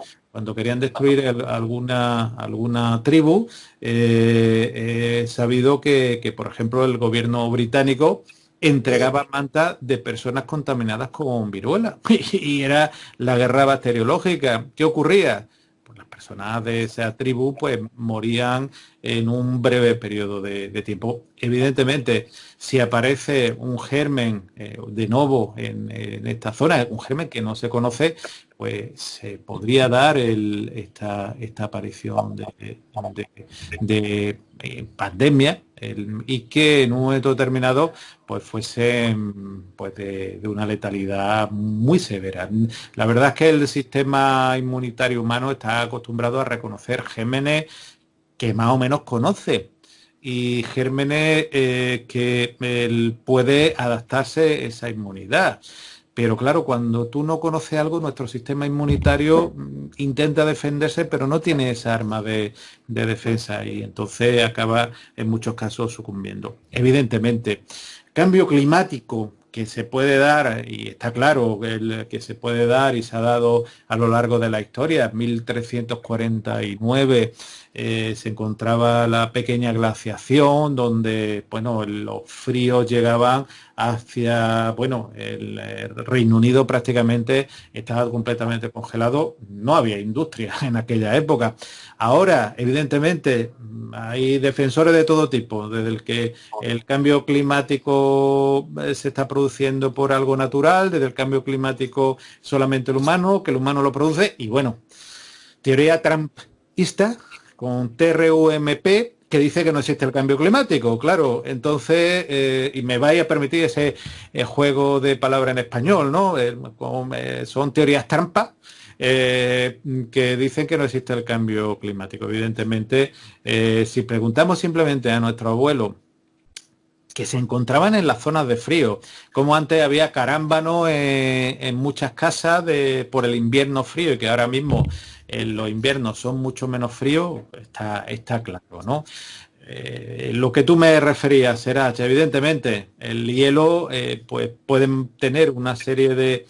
S2: querían destruir alguna tribu, he sabido que, por ejemplo, el gobierno británico entregaba mantas de personas contaminadas con viruela y era la guerra bacteriológica. ¿Qué ocurría? Pues las personas de esa tribu pues morían en un breve periodo de tiempo. Evidentemente, si aparece un germen de nuevo en esta zona, un germen que no se conoce, pues se podría dar esta aparición de pandemia, y que en un momento determinado pues fuese pues de una letalidad muy severa. La verdad es que el sistema inmunitario humano está acostumbrado a reconocer gérmenes que más o menos conoce. y gérmenes que puede adaptarse esa inmunidad. Pero claro, cuando tú no conoces algo, nuestro sistema inmunitario intenta defenderse, pero no tiene esa arma de defensa y entonces acaba en muchos casos sucumbiendo. Evidentemente, cambio climático que se puede dar, y está claro que se puede dar y se ha dado a lo largo de la historia. En 1349 se encontraba la pequeña glaciación donde, bueno, los fríos llegaban hacia, bueno, el Reino Unido prácticamente estaba completamente congelado, no había industria en aquella época. Ahora, evidentemente, hay defensores de todo tipo, desde el que el cambio climático se está produciendo por algo natural, desde el cambio climático solamente el humano, que el humano lo produce, y bueno, teoría trumpista con TRUMP, que dice que no existe el cambio climático, claro. Entonces, y me vaya a permitir ese juego de palabras en español, ¿no? Son teorías trampa que dicen que no existe el cambio climático. Evidentemente, si preguntamos simplemente a nuestros abuelos que se encontraban en las zonas de frío, como antes había carámbano en muchas casas por el invierno frío y que ahora mismo en los inviernos son mucho menos fríos, está claro, ¿no? Lo que tú me referías, Serach, evidentemente, el hielo pues pueden tener una serie de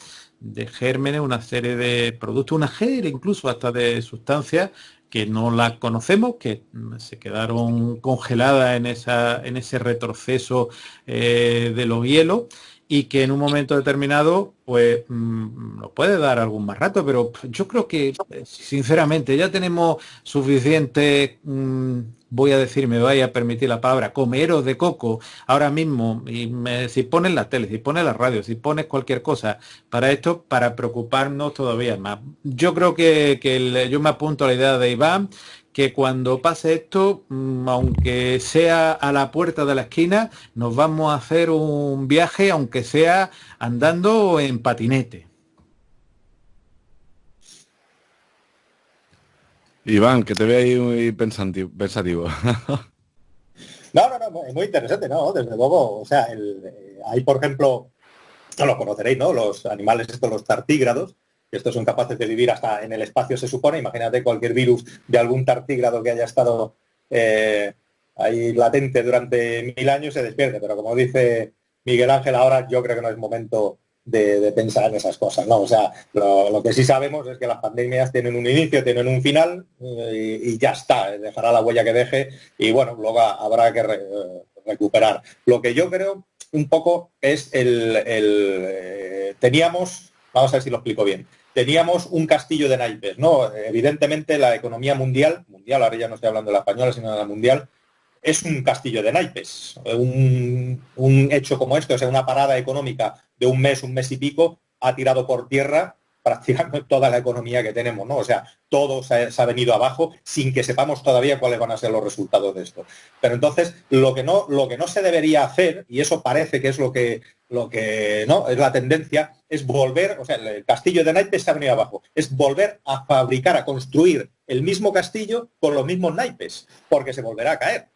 S2: gérmenes, una serie de productos, una serie incluso hasta de sustancias que no las conocemos, que se quedaron congeladas en ese retroceso de los hielos y que en un momento determinado pues nos puede dar algún más rato, pero yo creo que sinceramente ya tenemos suficiente, voy a decir, me vaya a permitir la palabra, comeros de coco ahora mismo, y si pones la tele, si pones la radio, si pones cualquier cosa para esto, para preocuparnos todavía más. Yo creo que yo me apunto a la idea de Iván, que cuando pase esto, aunque sea a la puerta de la esquina, nos vamos a hacer un viaje, aunque sea andando en patinete.
S3: Iván, que te veo ahí muy pensativo.
S1: No, muy interesante, ¿no? Desde luego, o sea, hay, por ejemplo, no lo conoceréis, ¿no? Los animales estos, los tartígrados, que estos son capaces de vivir hasta en el espacio, se supone. Imagínate cualquier virus de algún tartígrado que haya estado ahí latente durante 1000 años se despierte. Pero como dice Miguel Ángel, ahora yo creo que no es momento de pensar en esas cosas, ¿no? O sea, lo que sí sabemos es que las pandemias tienen un inicio, tienen un final y ya está, dejará la huella que deje y bueno, luego habrá que recuperar. Lo que yo creo un poco es teníamos, vamos a ver si lo explico bien, teníamos un castillo de naipes, ¿no? Evidentemente la economía mundial, ahora ya no estoy hablando de la española, sino de la mundial, es un castillo de naipes. Un hecho como esto, o sea, una parada económica de un mes y pico, ha tirado por tierra prácticamente toda la economía que tenemos, ¿no? O sea, todo se ha venido abajo sin que sepamos todavía cuáles van a ser los resultados de esto. Pero entonces, lo que no se debería hacer, y eso parece que es lo que no es la tendencia, es volver, o sea, el castillo de naipes se ha venido abajo, es volver a fabricar, a construir el mismo castillo con los mismos naipes, porque se volverá a caer.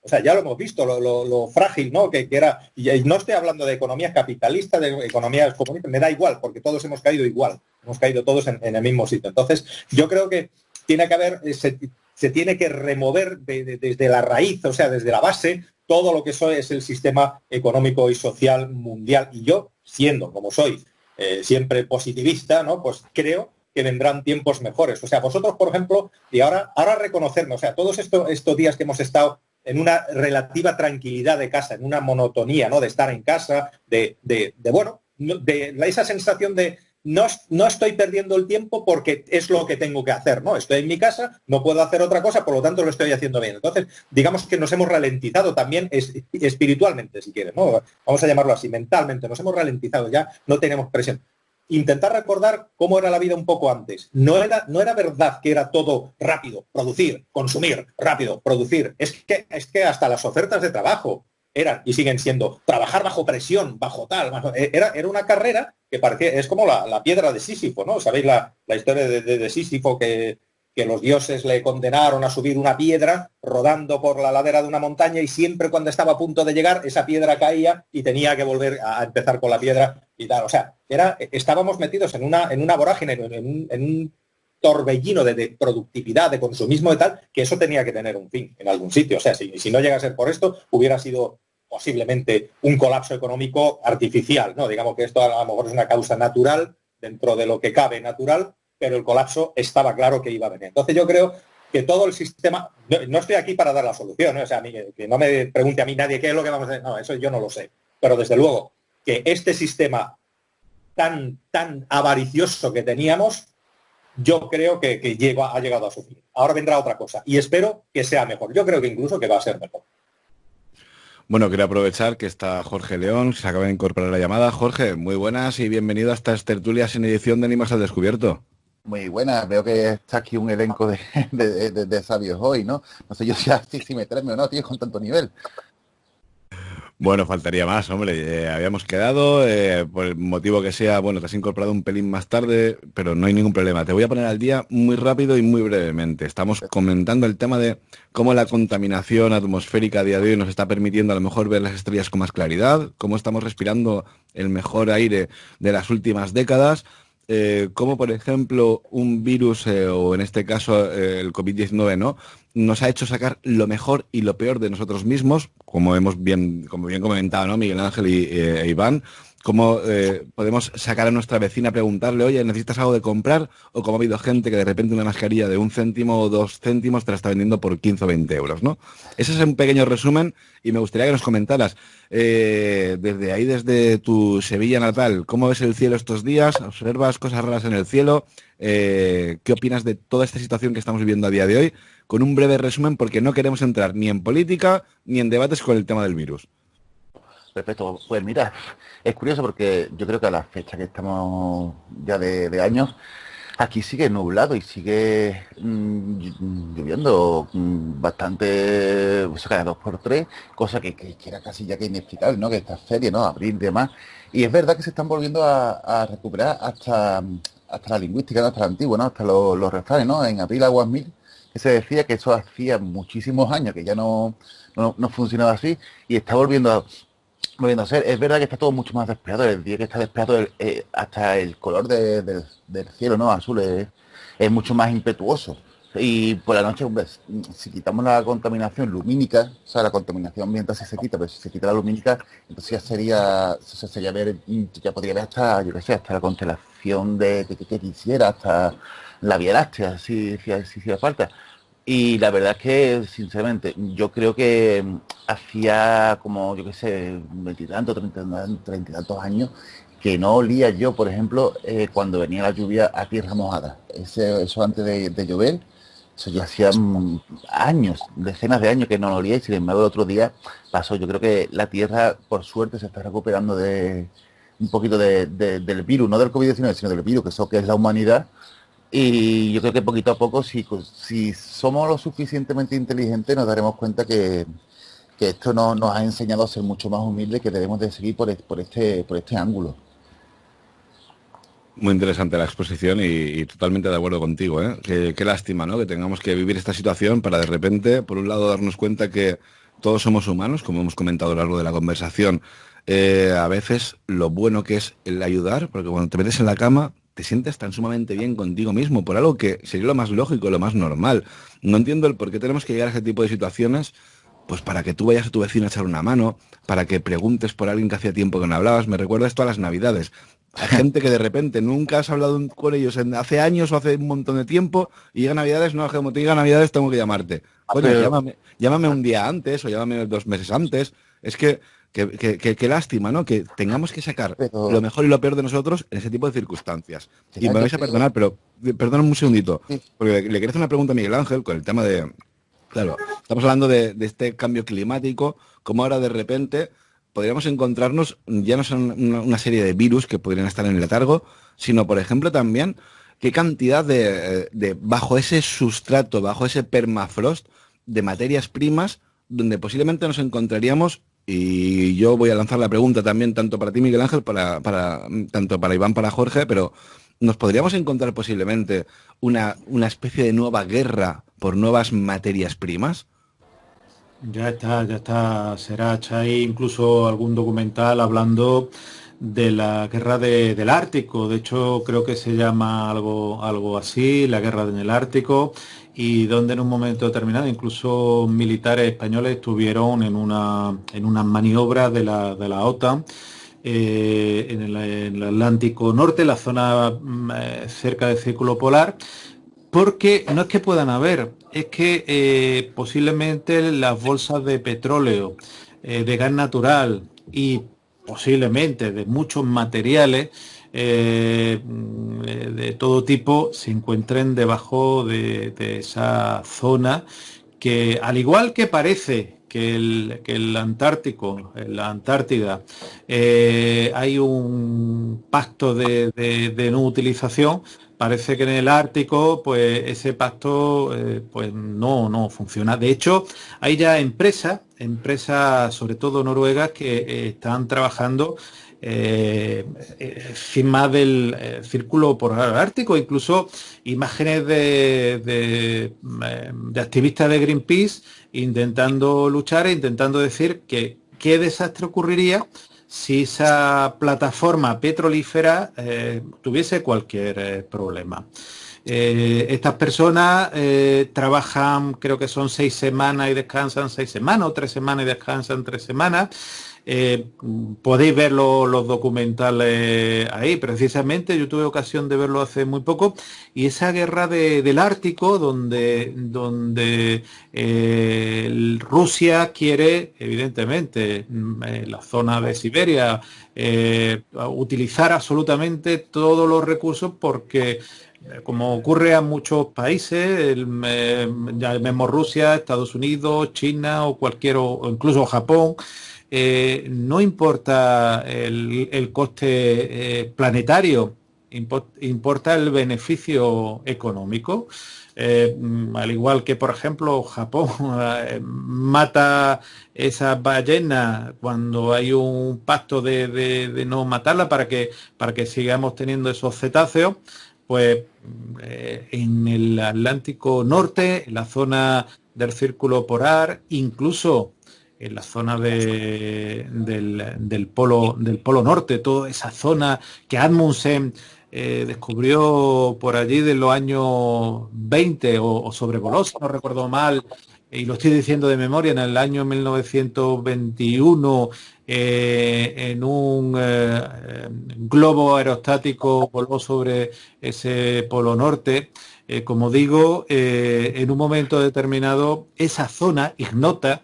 S1: O sea, ya lo hemos visto, lo frágil, ¿no? Que era, y no estoy hablando de economías capitalistas, de economías comunistas, me da igual, porque todos hemos caído igual, hemos caído todos en el mismo sitio. Entonces, yo creo que tiene que haber, se tiene que remover desde la raíz, o sea, desde la base, todo lo que es el sistema económico y social mundial. Y yo, siendo como soy, siempre positivista, ¿no? Pues creo que vendrán tiempos mejores. O sea, vosotros, por ejemplo, y ahora reconocerme, o sea, todos estos días que hemos estado en una relativa tranquilidad de casa, en una monotonía, ¿no? De estar en casa, de esa sensación de no estoy perdiendo el tiempo porque es lo que tengo que hacer, ¿no? Estoy en mi casa, no puedo hacer otra cosa, por lo tanto lo estoy haciendo bien. Entonces, digamos que nos hemos ralentizado también espiritualmente, si quieres, ¿no? Vamos a llamarlo así, mentalmente, nos hemos ralentizado, ya no tenemos presión. Intentar recordar cómo era la vida un poco antes. No era verdad que era todo rápido, producir, consumir, rápido, producir. Es que hasta las ofertas de trabajo eran y siguen siendo trabajar bajo presión, bajo tal. Era una carrera que parecía, es como la piedra de Sísifo, ¿no? ¿Sabéis la historia de Sísifo que que los dioses le condenaron a subir una piedra rodando por la ladera de una montaña y siempre cuando estaba a punto de llegar esa piedra caía y tenía que volver a empezar con la piedra y tal. O sea, estábamos metidos en una vorágine, en un torbellino de productividad, de consumismo y tal, que eso tenía que tener un fin en algún sitio. O sea, si no llega a ser por esto, hubiera sido posiblemente un colapso económico artificial, ¿no? Digamos que esto a lo mejor es una causa natural, dentro de lo que cabe natural, pero el colapso estaba claro que iba a venir. Entonces yo creo que todo el sistema, no estoy aquí para dar la solución, ¿no? O sea, que no me pregunte a mí nadie qué es lo que vamos a hacer, no, eso yo no lo sé, pero desde luego que este sistema tan avaricioso que teníamos, yo creo que ha llegado a su fin. Ahora vendrá otra cosa y espero que sea mejor. Yo creo que incluso que va a ser mejor.
S3: Bueno, quiero aprovechar que está Jorge León, se acaba de incorporar la llamada. Jorge, muy buenas y bienvenido a estas tertulias en edición de Animas al Descubierto.
S4: Muy buenas, veo que está aquí un elenco de sabios hoy, ¿no? No sé yo si meterme o no, tío, con tanto nivel.
S3: Bueno, faltaría más, hombre. Habíamos quedado, por el motivo que sea, bueno, te has incorporado un pelín más tarde, pero no hay ningún problema. Te voy a poner al día muy rápido y muy brevemente. Estamos comentando el tema de cómo la contaminación atmosférica a día de hoy nos está permitiendo a lo mejor ver las estrellas con más claridad, cómo estamos respirando el mejor aire de las últimas décadas, cómo, por ejemplo, un virus, o en este caso el COVID-19, ¿no?, nos ha hecho sacar lo mejor y lo peor de nosotros mismos, como bien comentado, ¿no?, Miguel Ángel e Iván, cómo podemos sacar a nuestra vecina a preguntarle, oye, ¿necesitas algo de comprar? O como ha habido gente que de repente una mascarilla de 1 céntimo o 2 céntimos te la está vendiendo por 15 o 20 euros, ¿no? Ese es un pequeño resumen y me gustaría que nos comentaras, desde ahí, desde tu Sevilla natal, ¿cómo ves el cielo estos días? ¿Observas cosas raras en el cielo? ¿Qué opinas de toda esta situación que estamos viviendo a día de hoy? Con un breve resumen, porque no queremos entrar ni en política ni en debates con el tema del virus.
S4: Perfecto, pues mira, es curioso porque yo creo que a la fecha que estamos ya de años, aquí sigue nublado y sigue lloviendo bastante, o sea, cada 2 por 3, cosa que era casi ya que inexplicable, ¿no? Que esta feria, ¿no? Abril y demás. Y es verdad que se están volviendo a recuperar hasta la lingüística, ¿no? Hasta la antigua, ¿no? Hasta los refranes, ¿no? En abril aguas mil, que se decía que eso hacía muchísimos años que ya no funcionaba así y está volviendo a ser. Es verdad que está todo mucho más despejado, el día que está despejado, hasta el color del cielo, ¿no? Azul es mucho más impetuoso. Y por la noche, pues, si quitamos la contaminación lumínica, o sea, la contaminación ambiental sí se quita, pero si se quita la lumínica, entonces ya ver, ya podría ver hasta, yo qué sé, hasta la constelación que quisiera, hasta la Vía Láctea, si hiciera falta. Y la verdad es que, sinceramente, yo creo que hacía como, yo qué sé, 20 y tantos, 30 y tantos años, que no olía yo, por ejemplo, cuando venía la lluvia a tierra mojada. Eso antes de llover, eso ya hacía años, decenas de años que no lo olía, y sin embargo el otro día pasó. Yo creo que la tierra, por suerte, se está recuperando de un poquito del virus, no del COVID-19, sino del virus, que es la humanidad. Y yo creo que poquito a poco, si somos lo suficientemente inteligentes, nos daremos cuenta que esto nos ha enseñado a ser mucho más humildes, que debemos de seguir por este ángulo.
S3: Muy interesante la exposición y totalmente de acuerdo contigo, ¿eh? Qué lástima, ¿no?, que tengamos que vivir esta situación para de repente, por un lado, darnos cuenta que todos somos humanos, como hemos comentado a lo largo de la conversación. A veces lo bueno que es el ayudar, porque cuando te metes en la cama te sientes tan sumamente bien contigo mismo, por algo que sería lo más lógico, lo más normal. No entiendo el por qué tenemos que llegar a ese tipo de situaciones, pues para que tú vayas a tu vecino a echar una mano, para que preguntes por alguien que hacía tiempo que no hablabas. Me recuerda esto a las Navidades. Hay gente que de repente nunca has hablado con ellos hace años o hace un montón de tiempo, y llega Navidades, no, como te llega Navidades tengo que llamarte. Coño, llámame un día antes o llámame 2 meses antes. Es que qué lástima, ¿no?, que tengamos que sacar lo mejor y lo peor de nosotros en ese tipo de circunstancias. Y me vais a perdonar, pero perdóname un segundito, porque le quiero hacer una pregunta a Miguel Ángel con el tema de... Claro, estamos hablando de este cambio climático, como ahora de repente podríamos encontrarnos, ya no son una serie de virus que podrían estar en el letargo, sino, por ejemplo, también qué cantidad de bajo ese sustrato, bajo ese permafrost, de materias primas, donde posiblemente nos encontraríamos. Y yo voy a lanzar la pregunta también, tanto para ti, Miguel Ángel, tanto para Iván, para Jorge, pero ¿nos podríamos encontrar posiblemente una especie de nueva guerra por nuevas materias primas?
S2: Ya está. Será hay incluso algún documental hablando de la guerra del Ártico. De hecho, creo que se llama algo así, la guerra en el Ártico, y donde en un momento determinado incluso militares españoles estuvieron en unas maniobras de la OTAN en el Atlántico Norte, la zona cerca del Círculo Polar. Porque no es que puedan haber, es que posiblemente las bolsas de petróleo, de gas natural y posiblemente de muchos materiales de todo tipo se encuentren debajo de esa zona que, al igual que parece que el Antártico, en la Antártida, hay un pacto de no utilización. Parece que en el Ártico, pues ese pacto, pues no funciona. De hecho, hay ya empresas, sobre todo noruegas, que están trabajando sin más del círculo polar ártico, incluso imágenes de activistas de Greenpeace intentando luchar e intentando decir que qué desastre ocurriría si esa plataforma petrolífera tuviese cualquier problema. Estas personas trabajan, creo que son 6 semanas y descansan 6 semanas, o 3 semanas y descansan 3 semanas. Podéis ver los documentales ahí, precisamente yo tuve ocasión de verlo hace muy poco, y esa guerra del Ártico donde Rusia quiere, evidentemente, en la zona de Siberia, utilizar absolutamente todos los recursos porque como ocurre a muchos países, ya vemos Rusia, Estados Unidos, China o o incluso Japón, no importa el coste planetario, importa el beneficio económico. Al igual que, por ejemplo, Japón mata esas ballenas cuando hay un pacto de no matarla para que sigamos teniendo esos cetáceos, pues en el Atlántico Norte, en la zona del Círculo Polar, incluso en la zona del polo norte, toda esa zona que Amundsen descubrió por allí de los años 20 o sobrevoló, si no recuerdo mal, y lo estoy diciendo de memoria, en el año 1921, en un globo aerostático voló sobre ese polo norte. Como digo, en un momento determinado, esa zona ignota,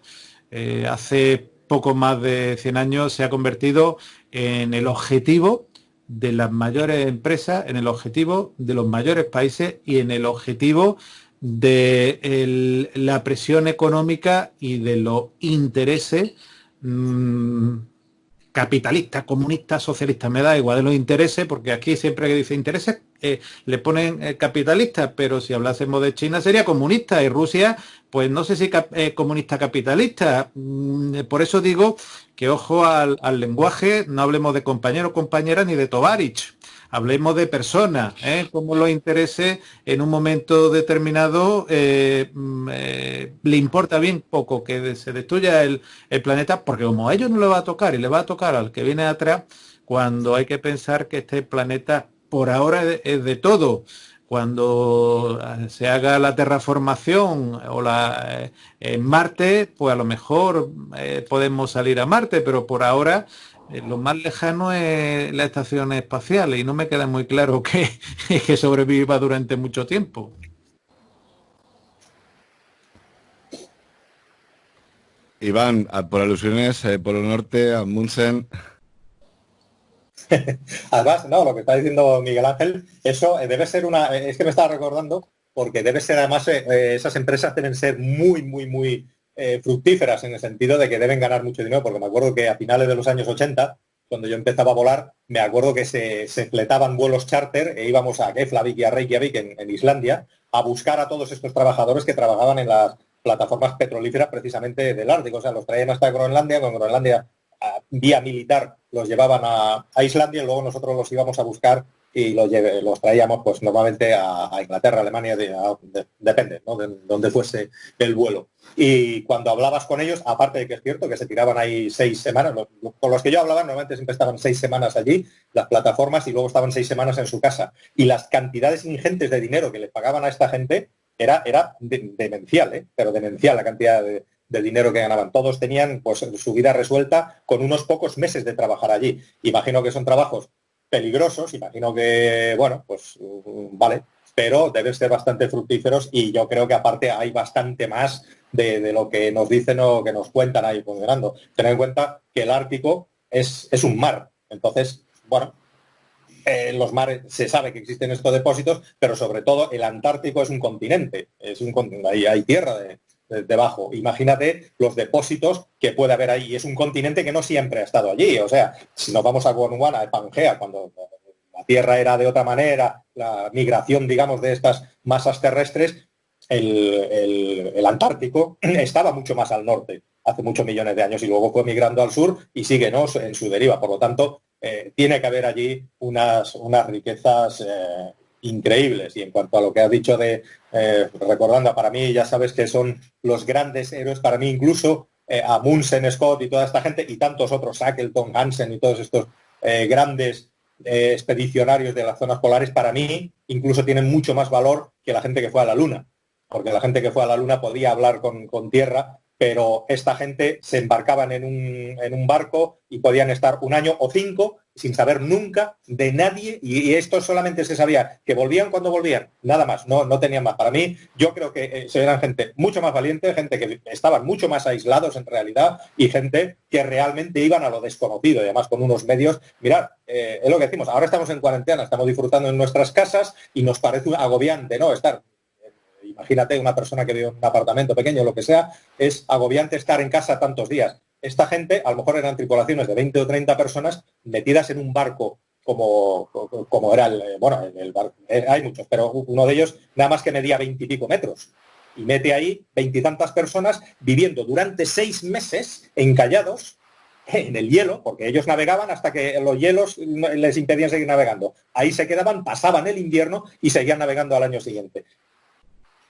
S2: hace poco más de 100 años, se ha convertido en el objetivo de las mayores empresas, en el objetivo de los mayores países y en el objetivo de la presión económica y de los intereses capitalistas, comunistas, socialistas, me da igual de los intereses, porque aquí siempre que dice intereses le ponen capitalistas, pero si hablásemos de China sería comunista, y Rusia, pues no sé si comunista capitalista. Por eso digo que ojo al lenguaje, no hablemos de compañero, compañera ni de tovarich. Hablemos de personas, cómo los intereses en un momento determinado le importa bien poco que se destruya el planeta, porque como a ellos no le va a tocar y le va a tocar al que viene atrás, cuando hay que pensar que este planeta por ahora es de todo. Cuando se haga la terraformación o en Marte, pues a lo mejor podemos salir a Marte, pero por ahora lo más lejano es la estación espacial y no me queda muy claro que sobreviva durante mucho tiempo.
S3: Iván, por alusiones, Polo Norte, Amundsen.
S1: Además, no, lo que está diciendo Miguel Ángel, eso debe ser es que me estaba recordando, porque debe ser además, esas empresas deben ser muy, muy, muy fructíferas en el sentido de que deben ganar mucho dinero, porque me acuerdo que a finales de los años 80, cuando yo empezaba a volar, me acuerdo que se fletaban vuelos charter e íbamos a Keflavik y a Reykjavik en Islandia a buscar a todos estos trabajadores que trabajaban en las plataformas petrolíferas precisamente del Ártico. O sea, los traían hasta Groenlandia, con Groenlandia vía militar los llevaban a Islandia y luego nosotros los íbamos a buscar y los traíamos pues normalmente a Inglaterra, Alemania, depende, ¿no? De donde fuese el vuelo. Y cuando hablabas con ellos, aparte de que es cierto que se tiraban ahí 6 semanas, con los que yo hablaba normalmente siempre estaban 6 semanas allí, las plataformas, y luego estaban 6 semanas en su casa. Y las cantidades ingentes de dinero que les pagaban a esta gente era demencial, ¿eh? Pero demencial la cantidad de dinero que ganaban. Todos tenían pues su vida resuelta con unos pocos meses de trabajar allí. Imagino que son trabajos peligrosos, imagino que, bueno, pues vale, pero deben ser bastante fructíferos, y yo creo que aparte hay bastante más de lo que nos dicen o que nos cuentan ahí funcionando. Tened en cuenta que el Ártico es un mar, entonces, bueno, en los mares se sabe que existen estos depósitos, pero sobre todo el Antártico es un continente, hay tierra debajo. Imagínate los depósitos que puede haber ahí. Y es un continente que no siempre ha estado allí. O sea, si nos vamos a Gondwana, a Pangea, cuando la Tierra era de otra manera, la migración, digamos, de estas masas terrestres, el Antártico estaba mucho más al norte hace muchos millones de años, y luego fue migrando al sur y sigue, ¿no?, en su deriva. Por lo tanto, tiene que haber allí unas riquezas increíbles. Y en cuanto a lo que has dicho recordando, para mí ya sabes que son los grandes héroes, para mí incluso Amundsen, Scott y toda esta gente, y tantos otros, Shackleton, Hansen y todos estos grandes expedicionarios de las zonas polares, para mí incluso tienen mucho más valor que la gente que fue a la Luna, porque la gente que fue a la Luna podía hablar con tierra, pero esta gente se embarcaban en un barco y podían estar 1 año o 5 sin saber nunca de nadie, y esto solamente se sabía que volvían cuando volvían, nada más, no tenían más. Para mí, yo creo que eran gente mucho más valiente, gente que estaban mucho más aislados en realidad, y gente que realmente iban a lo desconocido, y además con unos medios. Mirad, es lo que decimos, ahora estamos en cuarentena, estamos disfrutando en nuestras casas y nos parece agobiante, ¿no?, estar. Imagínate una persona que vive en un apartamento pequeño, lo que sea, es agobiante estar en casa tantos días. Esta gente, a lo mejor eran tripulaciones de 20 o 30 personas metidas en un barco como era el barco. Hay muchos, pero uno de ellos nada más que medía 20 y pico metros. Y mete ahí 20 y tantas personas viviendo durante 6 meses encallados en el hielo, porque ellos navegaban hasta que los hielos les impedían seguir navegando. Ahí se quedaban, pasaban el invierno y seguían navegando al año siguiente.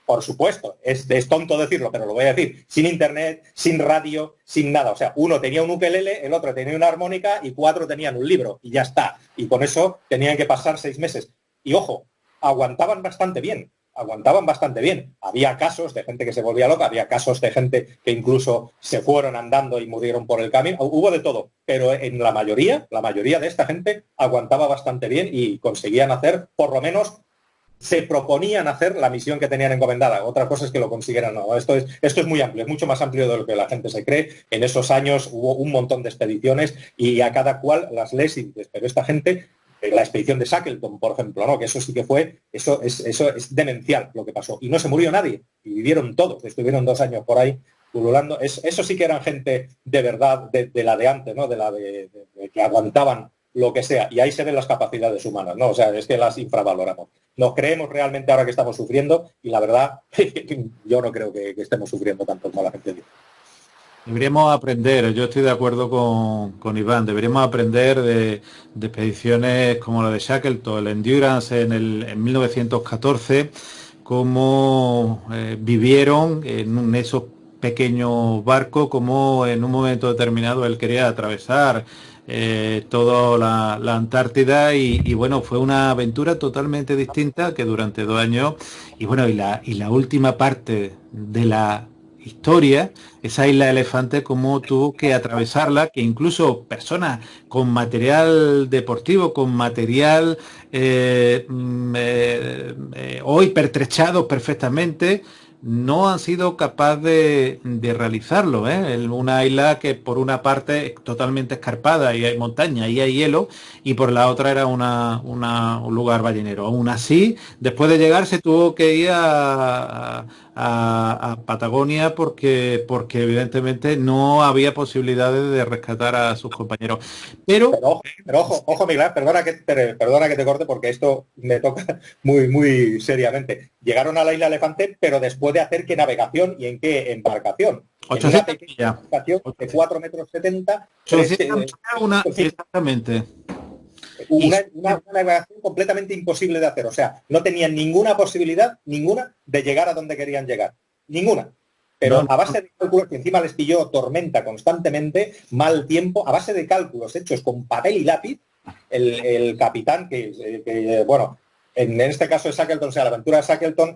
S1: Por supuesto, es tonto decirlo, pero lo voy a decir, sin internet, sin radio, sin nada. O sea, uno tenía un ukelele, el otro tenía una armónica y 4 tenían un libro, y ya está. Y con eso tenían que pasar 6 meses. Y ojo, aguantaban bastante bien. Había casos de gente que se volvía loca, había casos de gente que incluso se fueron andando y murieron por el camino. Hubo de todo, pero en la mayoría de esta gente aguantaba bastante bien y conseguían hacer, por lo menos, se proponían hacer la misión que tenían encomendada. Otra cosa es que lo consiguieran o no. Esto es muy amplio, es mucho más amplio de lo que la gente se cree. En esos años hubo un montón de expediciones y a cada cual las lees y dices, pero esta gente, la expedición de Shackleton, por ejemplo, ¿no?, que eso sí que fue, eso es demencial lo que pasó. Y no se murió nadie, y vivieron todos, estuvieron 2 años por ahí pululando. Eso sí que eran gente de verdad, de la de antes, ¿no?, de la de que aguantaban lo que sea, y ahí se ven las capacidades humanas, ¿no? O sea, es que las infravaloramos. Nos creemos realmente ahora que estamos sufriendo, y la verdad, yo no creo que estemos sufriendo tanto como la gente dice.
S2: Deberíamos aprender, yo estoy de acuerdo con Iván, deberíamos aprender de expediciones como la de Shackleton, el Endurance en 1914, cómo vivieron en esos pequeños barcos, cómo en un momento determinado él quería atravesar toda la Antártida, y bueno, fue una aventura totalmente distinta que durante 2 años, y bueno, y la última parte de la historia, esa isla Elefante, cómo tuvo que atravesarla, que incluso personas con material deportivo, con material hoy pertrechados perfectamente, no han sido capaces de realizarlo, ¿eh? Una isla que por una parte es totalmente escarpada y hay montaña y hay hielo, y por la otra era un lugar ballenero. Aún así, después de llegar se tuvo que ir a Patagonia porque evidentemente no había posibilidades de rescatar a sus compañeros. Pero
S1: ojo, Miguel, perdona que te corte, porque esto me toca muy, muy seriamente. Llegaron a la isla Elefante, pero después de hacer qué navegación y en qué embarcación.
S2: 800
S1: en una embarcación de 4,70 metros.
S2: Exactamente.
S1: Una navegación completamente imposible de hacer. O sea, no tenían ninguna posibilidad, ninguna, de llegar a donde querían llegar. Ninguna. Pero a base de cálculos, que encima les pilló tormenta constantemente, mal tiempo, a base de cálculos hechos con papel y lápiz, el capitán, bueno, en este caso es Shackleton, o sea, la aventura de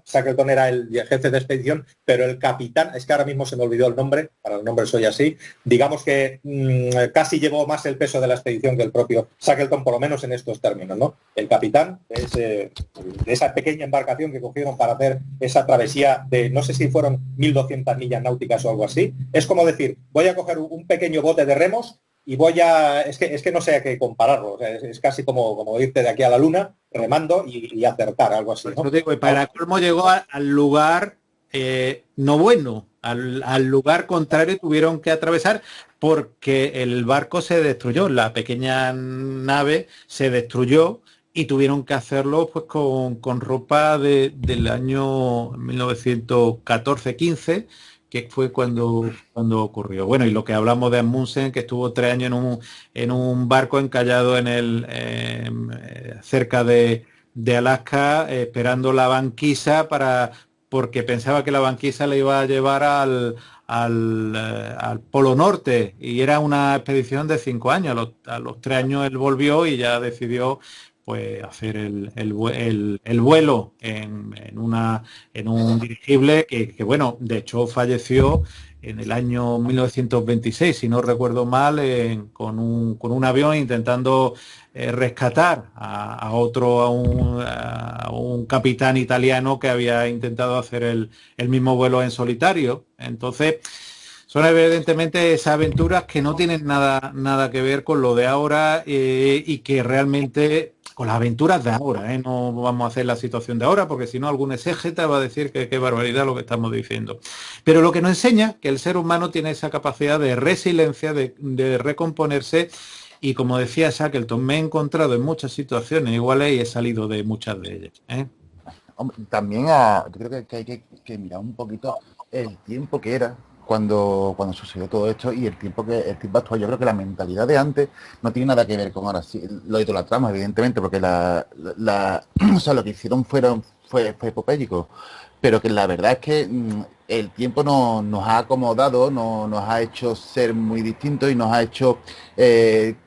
S1: Shackleton era el jefe de expedición, pero el capitán, es que ahora mismo se me olvidó el nombre, para el nombre soy así, digamos que casi llevó más el peso de la expedición que el propio Shackleton, por lo menos en estos términos, ¿no? El capitán es de esa pequeña embarcación que cogieron para hacer esa travesía de, no sé si fueron 1.200 millas náuticas o algo así, es como decir, voy a coger un pequeño bote de remos y es que no sé a qué compararlo, o sea, es casi como irte de aquí a la luna remando y acertar, algo así, ¿no?
S2: Digo, y para colmo llegó al lugar no bueno, al lugar contrario tuvieron que atravesar porque el barco se destruyó, la pequeña nave se destruyó y tuvieron que hacerlo pues con ropa del año 1914-15, que fue cuando ocurrió. Bueno, y lo que hablamos de Amundsen, que estuvo 3 años en un barco encallado cerca de Alaska, esperando la banquisa porque pensaba que la banquisa le iba a llevar al Polo Norte, y era una expedición de 5 años. A los 3 años él volvió y ya decidió pues hacer el vuelo en un dirigible que, bueno, de hecho falleció en el año 1926, si no recuerdo mal, con un avión intentando rescatar a un capitán italiano que había intentado hacer el mismo vuelo en solitario. Entonces, son evidentemente esas aventuras que no tienen nada que ver con lo de ahora, y que realmente con las aventuras de ahora, no vamos a hacer la situación de ahora, porque si no algún exégeta va a decir que qué barbaridad lo que estamos diciendo. Pero lo que nos enseña que el ser humano tiene esa capacidad de resiliencia, de recomponerse, y como decía Shackleton, me he encontrado en muchas situaciones iguales y he salido de muchas de ellas.
S4: Hombre, también yo creo que hay que mirar un poquito el tiempo que era cuando sucedió todo esto y el tiempo actual. Yo creo que la mentalidad de antes no tiene nada que ver con ahora. Sí, lo de la trama, evidentemente, porque o sea, lo que hicieron fue epopélico, pero que la verdad es que el tiempo nos ha acomodado, nos ha hecho ser muy distintos y nos ha hecho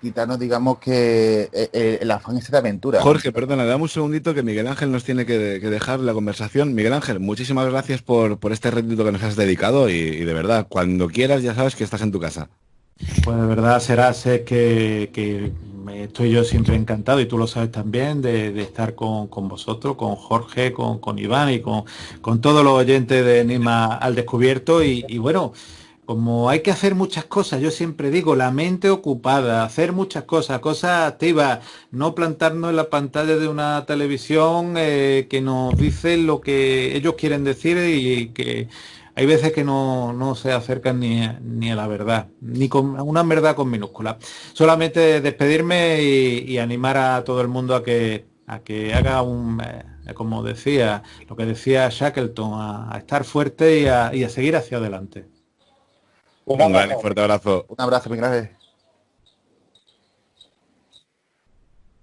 S4: quitarnos, digamos, que el afán ese de aventura.
S3: Jorge, perdona, dame un segundito que Miguel Ángel nos tiene que dejar la conversación. Miguel Ángel, muchísimas gracias por este ratito que nos has dedicado y de verdad, cuando quieras ya sabes que estás en tu casa.
S2: Pues de verdad, sé que estoy yo siempre encantado, y tú lo sabes también, de estar con vosotros, con Jorge, con Iván y con todos los oyentes de Enigma al Descubierto. Y bueno, como hay que hacer muchas cosas, yo siempre digo, la mente ocupada, hacer muchas cosas activas, no plantarnos en la pantalla de una televisión que nos dice lo que ellos quieren decir, y que hay veces que no se acercan ni a la verdad, ni a una verdad con minúscula. Solamente despedirme y animar a todo el mundo a que haga como decía, lo que decía Shackleton, a estar fuerte y a seguir hacia adelante.
S3: Un gran y fuerte abrazo.
S4: Un abrazo, muy grande.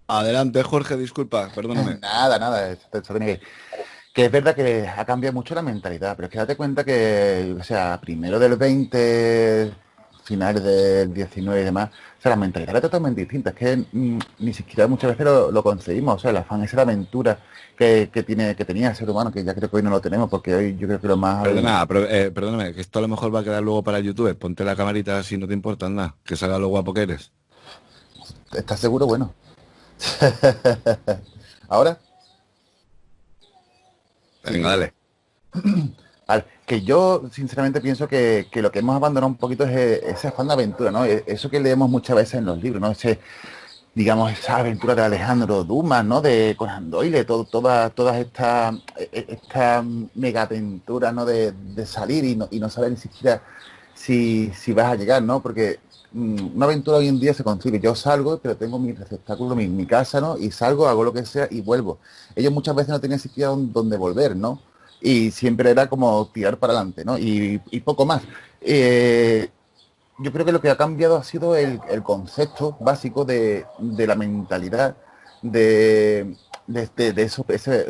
S3: Adelante, Jorge, disculpa, perdóname.
S4: Nada, esto tiene que es verdad que ha cambiado mucho la mentalidad, pero es que date cuenta que, o sea, primero del 20, finales del 19 y demás, o sea, la mentalidad era totalmente distinta. Es que ni siquiera muchas veces lo conseguimos. O sea, el afán esa aventura que tenía el ser humano, que ya creo que hoy no lo tenemos, porque hoy yo creo que lo más...
S3: Perdóname, que esto a lo mejor va a quedar luego para el YouTube. Ponte la camarita si no te importa nada, que salga lo guapo que eres.
S4: ¿Estás seguro? Bueno. ¿Ahora?
S3: Venga, dale.
S4: Vale, que yo sinceramente pienso que lo que hemos abandonado un poquito es ese afán de aventura, ¿no? Eso que leemos muchas veces en los libros, ¿no? Digamos, esa aventura de Alejandro Dumas, ¿no? De Conan Doyle, todas estas mega aventuras, ¿no? De salir y no saber ni siquiera si vas a llegar, ¿no? Porque una aventura hoy en día se concibe. Yo salgo, pero tengo mi receptáculo, mi casa, ¿no? Y salgo, hago lo que sea y vuelvo. Ellos muchas veces no tenían siquiera dónde volver, ¿no? Y siempre era como tirar para adelante, ¿no? Y poco más. yo creo que lo que ha cambiado ha sido el concepto básico de la mentalidad de eso,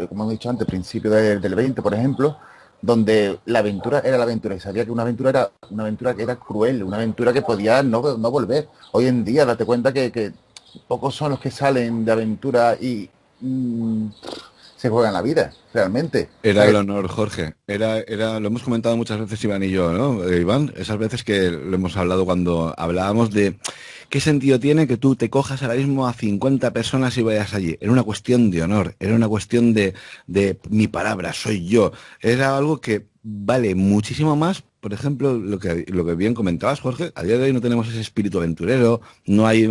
S4: como he dicho antes, principio del 20, por ejemplo, donde la aventura era la aventura y sabía que una aventura que era cruel, una aventura que podía no volver. Hoy en día, date cuenta que pocos son los que salen de aventura y se juegan la vida, realmente.
S3: Era el honor, Jorge. Lo hemos comentado muchas veces Iván y yo, ¿no? Iván, esas veces que lo hemos hablado cuando hablábamos de qué sentido tiene que tú te cojas ahora mismo a 50 personas y vayas allí. Era una cuestión de honor, era una cuestión de mi palabra, soy yo. Era algo que vale muchísimo más. Por ejemplo, lo que bien comentabas, Jorge, a día de hoy no tenemos ese espíritu aventurero, no hay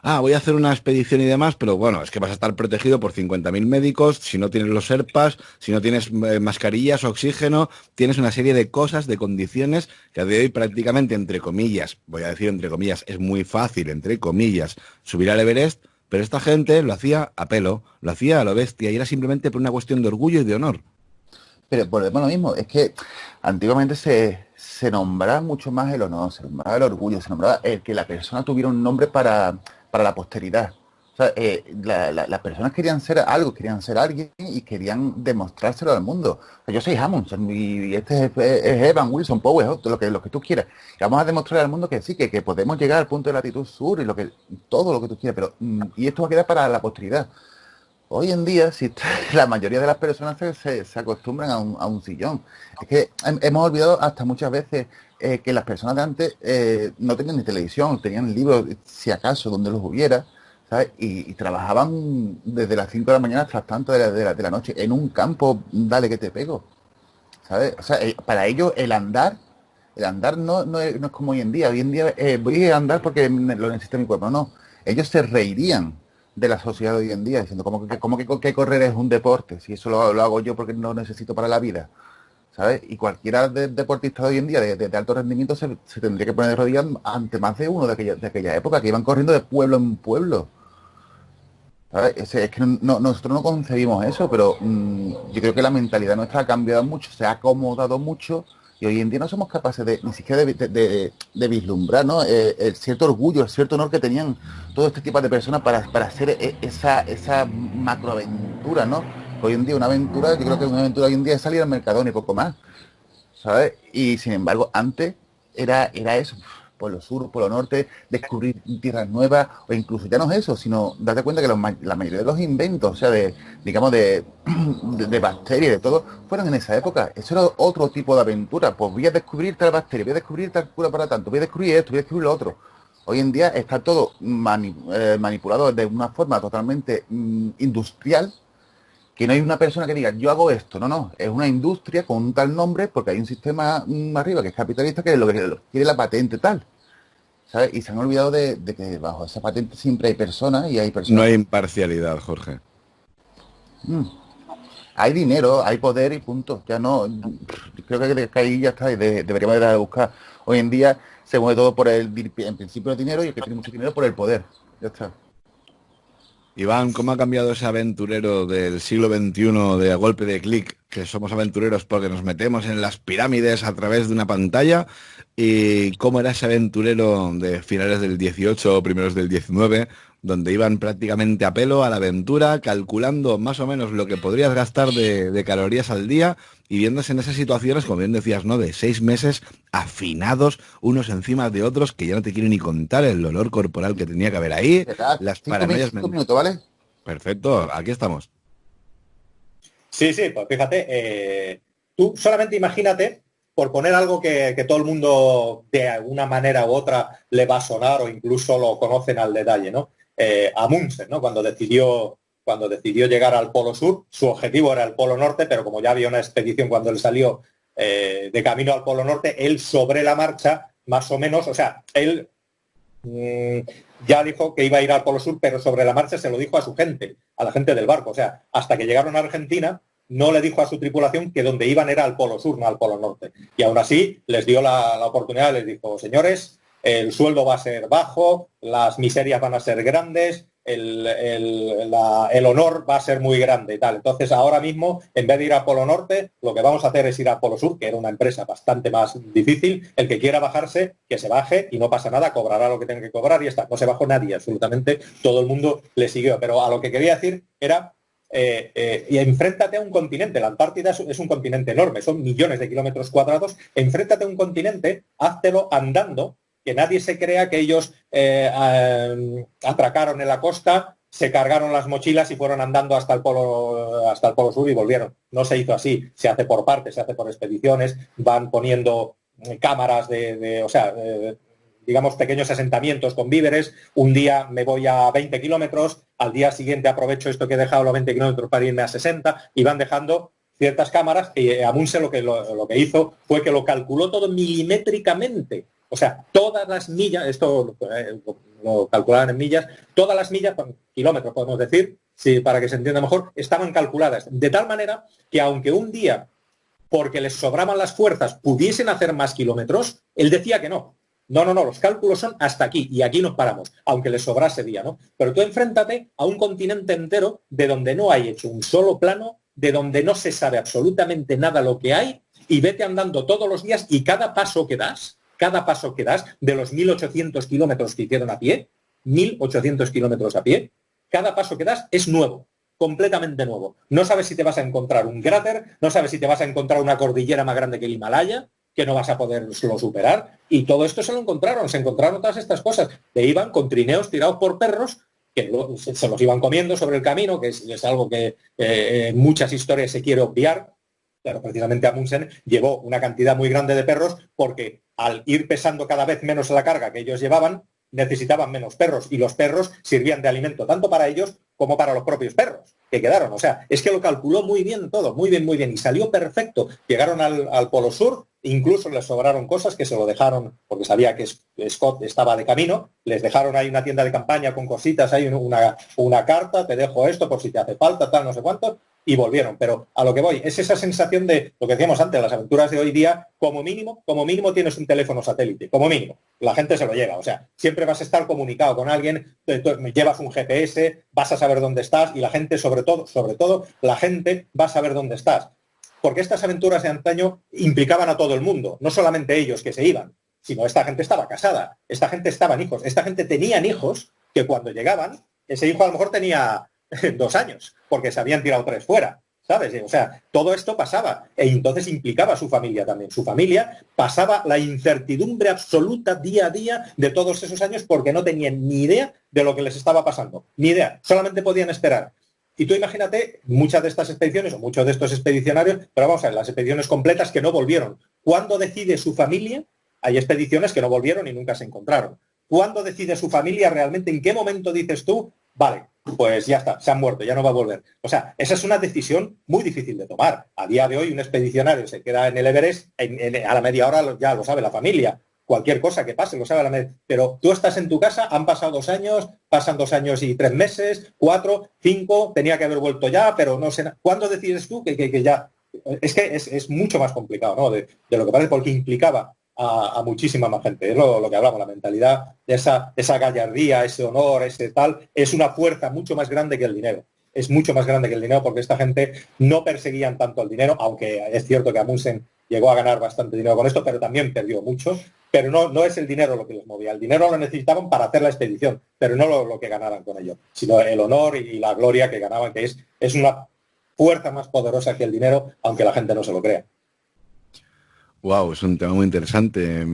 S3: voy a hacer una expedición y demás, pero bueno, es que vas a estar protegido por 50.000 médicos, si no tienes los Sherpas, si no tienes mascarillas, oxígeno, tienes una serie de cosas, de condiciones que a día de hoy prácticamente, entre comillas, voy a decir entre comillas, es muy fácil, entre comillas, subir al Everest, pero esta gente lo hacía a pelo, lo hacía a lo bestia y era simplemente por una cuestión de orgullo y de honor.
S4: Pero volvemos a lo mismo, es que antiguamente se nombraba mucho más el honor, se nombraba el orgullo, se nombraba el que la persona tuviera un nombre para la posteridad. O sea, las personas querían ser algo, querían ser alguien y querían demostrárselo al mundo. O sea, yo soy Hammond y este es Evan, Wilson, Powell, lo que tú quieras. Y vamos a demostrar al mundo que sí, que podemos llegar al punto de latitud sur y todo lo que tú quieras, pero y esto va a quedar para la posteridad. Hoy en día, si la mayoría de las personas se acostumbran a un sillón. Es que hemos olvidado hasta muchas veces que las personas de antes no tenían ni televisión, tenían libros, si acaso, donde los hubiera, ¿sabes? Y trabajaban desde las 5 de la mañana hasta las tantas de la noche en un campo, dale que te pego, ¿sabes? O sea, para ellos el andar no es como hoy en día. Hoy en día voy a andar porque lo necesita mi cuerpo. No, ellos se reirían de la sociedad de hoy en día, diciendo como que correr es un deporte, si eso lo hago yo porque no necesito para la vida, ¿sabes? Y cualquiera deportista de hoy en día, de alto rendimiento, se tendría que poner de rodillas ante más de uno de aquella época, que iban corriendo de pueblo en pueblo, ¿sabes? Es que nosotros no concebimos eso, pero yo creo que la mentalidad nuestra ha cambiado mucho, se ha acomodado mucho y hoy en día no somos capaces ni siquiera de vislumbrar, ¿no? El cierto orgullo, el cierto honor que tenían todo este tipo de personas para hacer esa macroaventura, ¿no? Hoy en día una aventura, yo creo que una aventura hoy en día es salir al Mercadona y poco más, ¿sabes? Y sin embargo, antes era eso, Polo Sur, Polo Norte, descubrir tierras nuevas, o incluso ya no es eso, sino date cuenta que la mayoría de los inventos, o sea, digamos, de bacterias y de todo, fueron en esa época. Eso era otro tipo de aventura. Pues voy a descubrir tal bacteria, voy a descubrir tal cura para tanto, voy a descubrir esto, voy a descubrir lo otro. Hoy en día está todo manipulado de una forma totalmente industrial, que no hay una persona que diga, yo hago esto. No, es una industria con un tal nombre porque hay un sistema arriba que es capitalista que es lo que quiere la patente tal, ¿sabes? Y se han olvidado de que bajo esa patente siempre hay personas y hay
S3: No
S4: personas.
S3: hay imparcialidad, Jorge.
S4: Mm, Hay dinero, hay poder y punto. Ya no, creo que ahí ya está, y deberíamos dejar de buscar. Hoy en día se mueve todo en principio el dinero y el que tiene mucho dinero por el poder. Ya está.
S3: Iván, ¿cómo ha cambiado ese aventurero del siglo XXI de a golpe de clic? Que somos aventureros porque nos metemos en las pirámides a través de una pantalla. ¿Y cómo era ese aventurero de finales del 18 o primeros del 19, donde iban prácticamente a pelo a la aventura, calculando más o menos lo que podrías gastar de calorías al día y viéndose en esas situaciones, como bien decías, ¿no? De 6 meses afinados unos encima de otros, que ya no te quiero ni contar el olor corporal que tenía que haber ahí,
S4: ¿Verdad?
S3: las
S4: Cinco,
S3: paranoias
S4: cinco minutos, ¿vale?
S3: Perfecto, aquí estamos.
S1: Sí, sí, pues fíjate, tú solamente imagínate, por poner algo que todo el mundo de alguna manera u otra le va a sonar o incluso lo conocen al detalle, ¿no? Amundsen, ¿no? Cuando decidió llegar al Polo Sur, su objetivo era el Polo Norte, pero como ya había una expedición cuando él salió de camino al Polo Norte, él sobre la marcha, más o menos, o sea, él ya dijo que iba a ir al Polo Sur, pero sobre la marcha se lo dijo a su gente, a la gente del barco. O sea, hasta que llegaron a Argentina, no le dijo a su tripulación que donde iban era al Polo Sur, no al Polo Norte. Y aún así les dio la oportunidad, les dijo, señores, el sueldo va a ser bajo, las miserias van a ser grandes, el honor va a ser muy grande y tal. Entonces ahora mismo, en vez de ir a Polo Norte, lo que vamos a hacer es ir a Polo Sur, que era una empresa bastante más difícil. El que quiera bajarse, que se baje y no pasa nada, cobrará lo que tenga que cobrar y ya está. No se bajó nadie, absolutamente todo el mundo le siguió. Pero a lo que quería decir era... y enfréntate a un continente. La Antártida es un continente enorme, son millones de kilómetros cuadrados. Enfréntate a un continente, háztelo andando, que nadie se crea que ellos atracaron en la costa, se cargaron las mochilas y fueron andando hasta el polo sur y volvieron. No se hizo así, se hace por partes, se hace por expediciones, van poniendo cámaras digamos, pequeños asentamientos con víveres. Un día me voy a 20 kilómetros, al día siguiente aprovecho esto que he dejado los 20 kilómetros para irme a 60 y van dejando ciertas cámaras. Y Amundsen lo que hizo fue que lo calculó todo milimétricamente. O sea, todas las millas, esto lo calculaban en millas, todas las millas, kilómetros podemos decir, sí, para que se entienda mejor, estaban calculadas. De tal manera que aunque un día, porque les sobraban las fuerzas, pudiesen hacer más kilómetros, él decía que no. No, los cálculos son hasta aquí y aquí nos paramos, aunque les sobrase día, ¿no? Pero tú enfréntate a un continente entero de donde no hay hecho un solo plano, de donde no se sabe absolutamente nada lo que hay, y vete andando todos los días y cada paso que das de los 1.800 kilómetros que hicieron a pie, 1.800 kilómetros a pie, cada paso que das es nuevo, completamente nuevo. No sabes si te vas a encontrar un cráter, no sabes si te vas a encontrar una cordillera más grande que el Himalaya, que no vas a poderlo superar, y todo esto se encontraron todas estas cosas. Te iban con trineos tirados por perros, que se los iban comiendo sobre el camino, que es algo que en muchas historias se quiere obviar. Pero precisamente Amundsen llevó una cantidad muy grande de perros porque al ir pesando cada vez menos la carga que ellos llevaban, necesitaban menos perros, y los perros sirvían de alimento tanto para ellos como para los propios perros que quedaron. O sea, es que lo calculó muy bien todo, muy bien, y salió perfecto. Llegaron al Polo Sur, incluso les sobraron cosas que se lo dejaron, porque sabía que Scott estaba de camino, les dejaron ahí una tienda de campaña con cositas, hay una carta, te dejo esto por si te hace falta, tal, no sé cuánto, y volvieron. Pero a lo que voy, es esa sensación de lo que decíamos antes, las aventuras de hoy día, como mínimo tienes un teléfono satélite, como mínimo. La gente se lo lleva, o sea, siempre vas a estar comunicado con alguien, llevas un GPS, vas a saber dónde estás, y la gente, sobre todo, la gente va a saber dónde estás. Porque estas aventuras de antaño implicaban a todo el mundo, no solamente ellos que se iban, sino esta gente estaba casada, esta gente estaban hijos, esta gente tenían hijos que cuando llegaban, ese hijo a lo mejor tenía 2 años, porque se habían tirado 3 fuera, ¿sabes? O sea, todo esto pasaba, e entonces implicaba a su familia también. Su familia pasaba la incertidumbre absoluta día a día de todos esos años porque no tenían ni idea de lo que les estaba pasando, ni idea, solamente podían esperar. Y tú imagínate muchas de estas expediciones, o muchos de estos expedicionarios, pero vamos a ver, las expediciones completas que no volvieron. ¿Cuándo decide su familia? Hay expediciones que no volvieron y nunca se encontraron. ¿Cuándo decide su familia realmente? ¿En qué momento dices tú, vale, pues ya está, se han muerto, ya no va a volver? O sea, esa es una decisión muy difícil de tomar. A día de hoy un expedicionario se queda en el Everest, a la media hora ya lo sabe la familia. Cualquier cosa que pase, lo sabe la media. Pero tú estás en tu casa, han pasado 2 años, pasan 2 años y 3 meses, 4, 5, tenía que haber vuelto ya, pero no sé. ¿Cuándo decides tú que ya? Es que es mucho más complicado, ¿no? De lo que parece, porque implicaba a muchísima más gente. Es lo que hablamos, la mentalidad de esa gallardía, ese honor, ese tal, es una fuerza mucho más grande que el dinero. Es mucho más grande que el dinero porque esta gente no perseguían tanto el dinero, aunque es cierto que Amundsen llegó a ganar bastante dinero con esto, pero también perdió mucho. Pero no es el dinero lo que les movía. El dinero lo necesitaban para hacer la expedición, pero no lo que ganaban con ello, sino el honor y la gloria que ganaban, que es una fuerza más poderosa que el dinero, aunque la gente no se lo crea.
S3: Wow, es un tema muy interesante.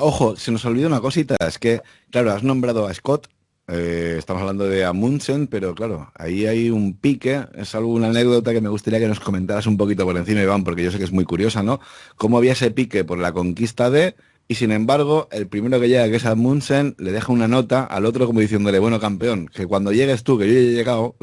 S3: Ojo, se nos olvida una cosita, es que, claro, has nombrado a Scott, estamos hablando de Amundsen, pero claro, ahí hay un pique, es alguna anécdota que me gustaría que nos comentaras un poquito por encima, Iván, porque yo sé que es muy curiosa, ¿no? Cómo había ese pique por la conquista y sin embargo, el primero que llega, que es Amundsen, le deja una nota al otro como diciéndole, bueno, campeón, que cuando llegues tú, que yo ya he llegado,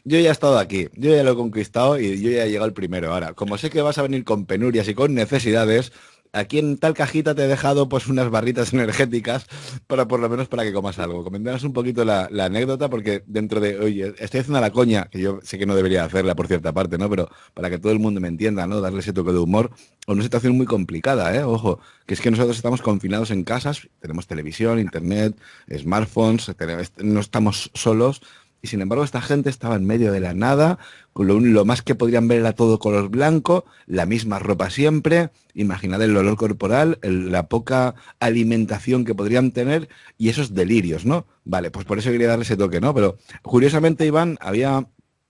S3: yo ya he estado aquí, yo ya lo he conquistado y yo ya he llegado el primero. Ahora, como sé que vas a venir con penurias y con necesidades, aquí en tal cajita te he dejado pues unas barritas energéticas para por lo menos para que comas algo. Coméntanos un poquito la anécdota, porque dentro de, oye, estoy haciendo la coña, que yo sé que no debería hacerla por cierta parte, ¿no? Pero para que todo el mundo me entienda, ¿no? Darle ese toque de humor, o una situación muy complicada, ¿eh? Ojo, que es que nosotros estamos confinados en casas, tenemos televisión, internet, smartphones, no estamos solos. Y sin embargo esta gente estaba en medio de la nada, con lo más que podrían ver era todo color blanco, la misma ropa siempre, imaginad el olor corporal, la poca alimentación que podrían tener y esos delirios, ¿no? Vale, pues por eso quería darle ese toque, ¿no? Pero curiosamente, Iván, había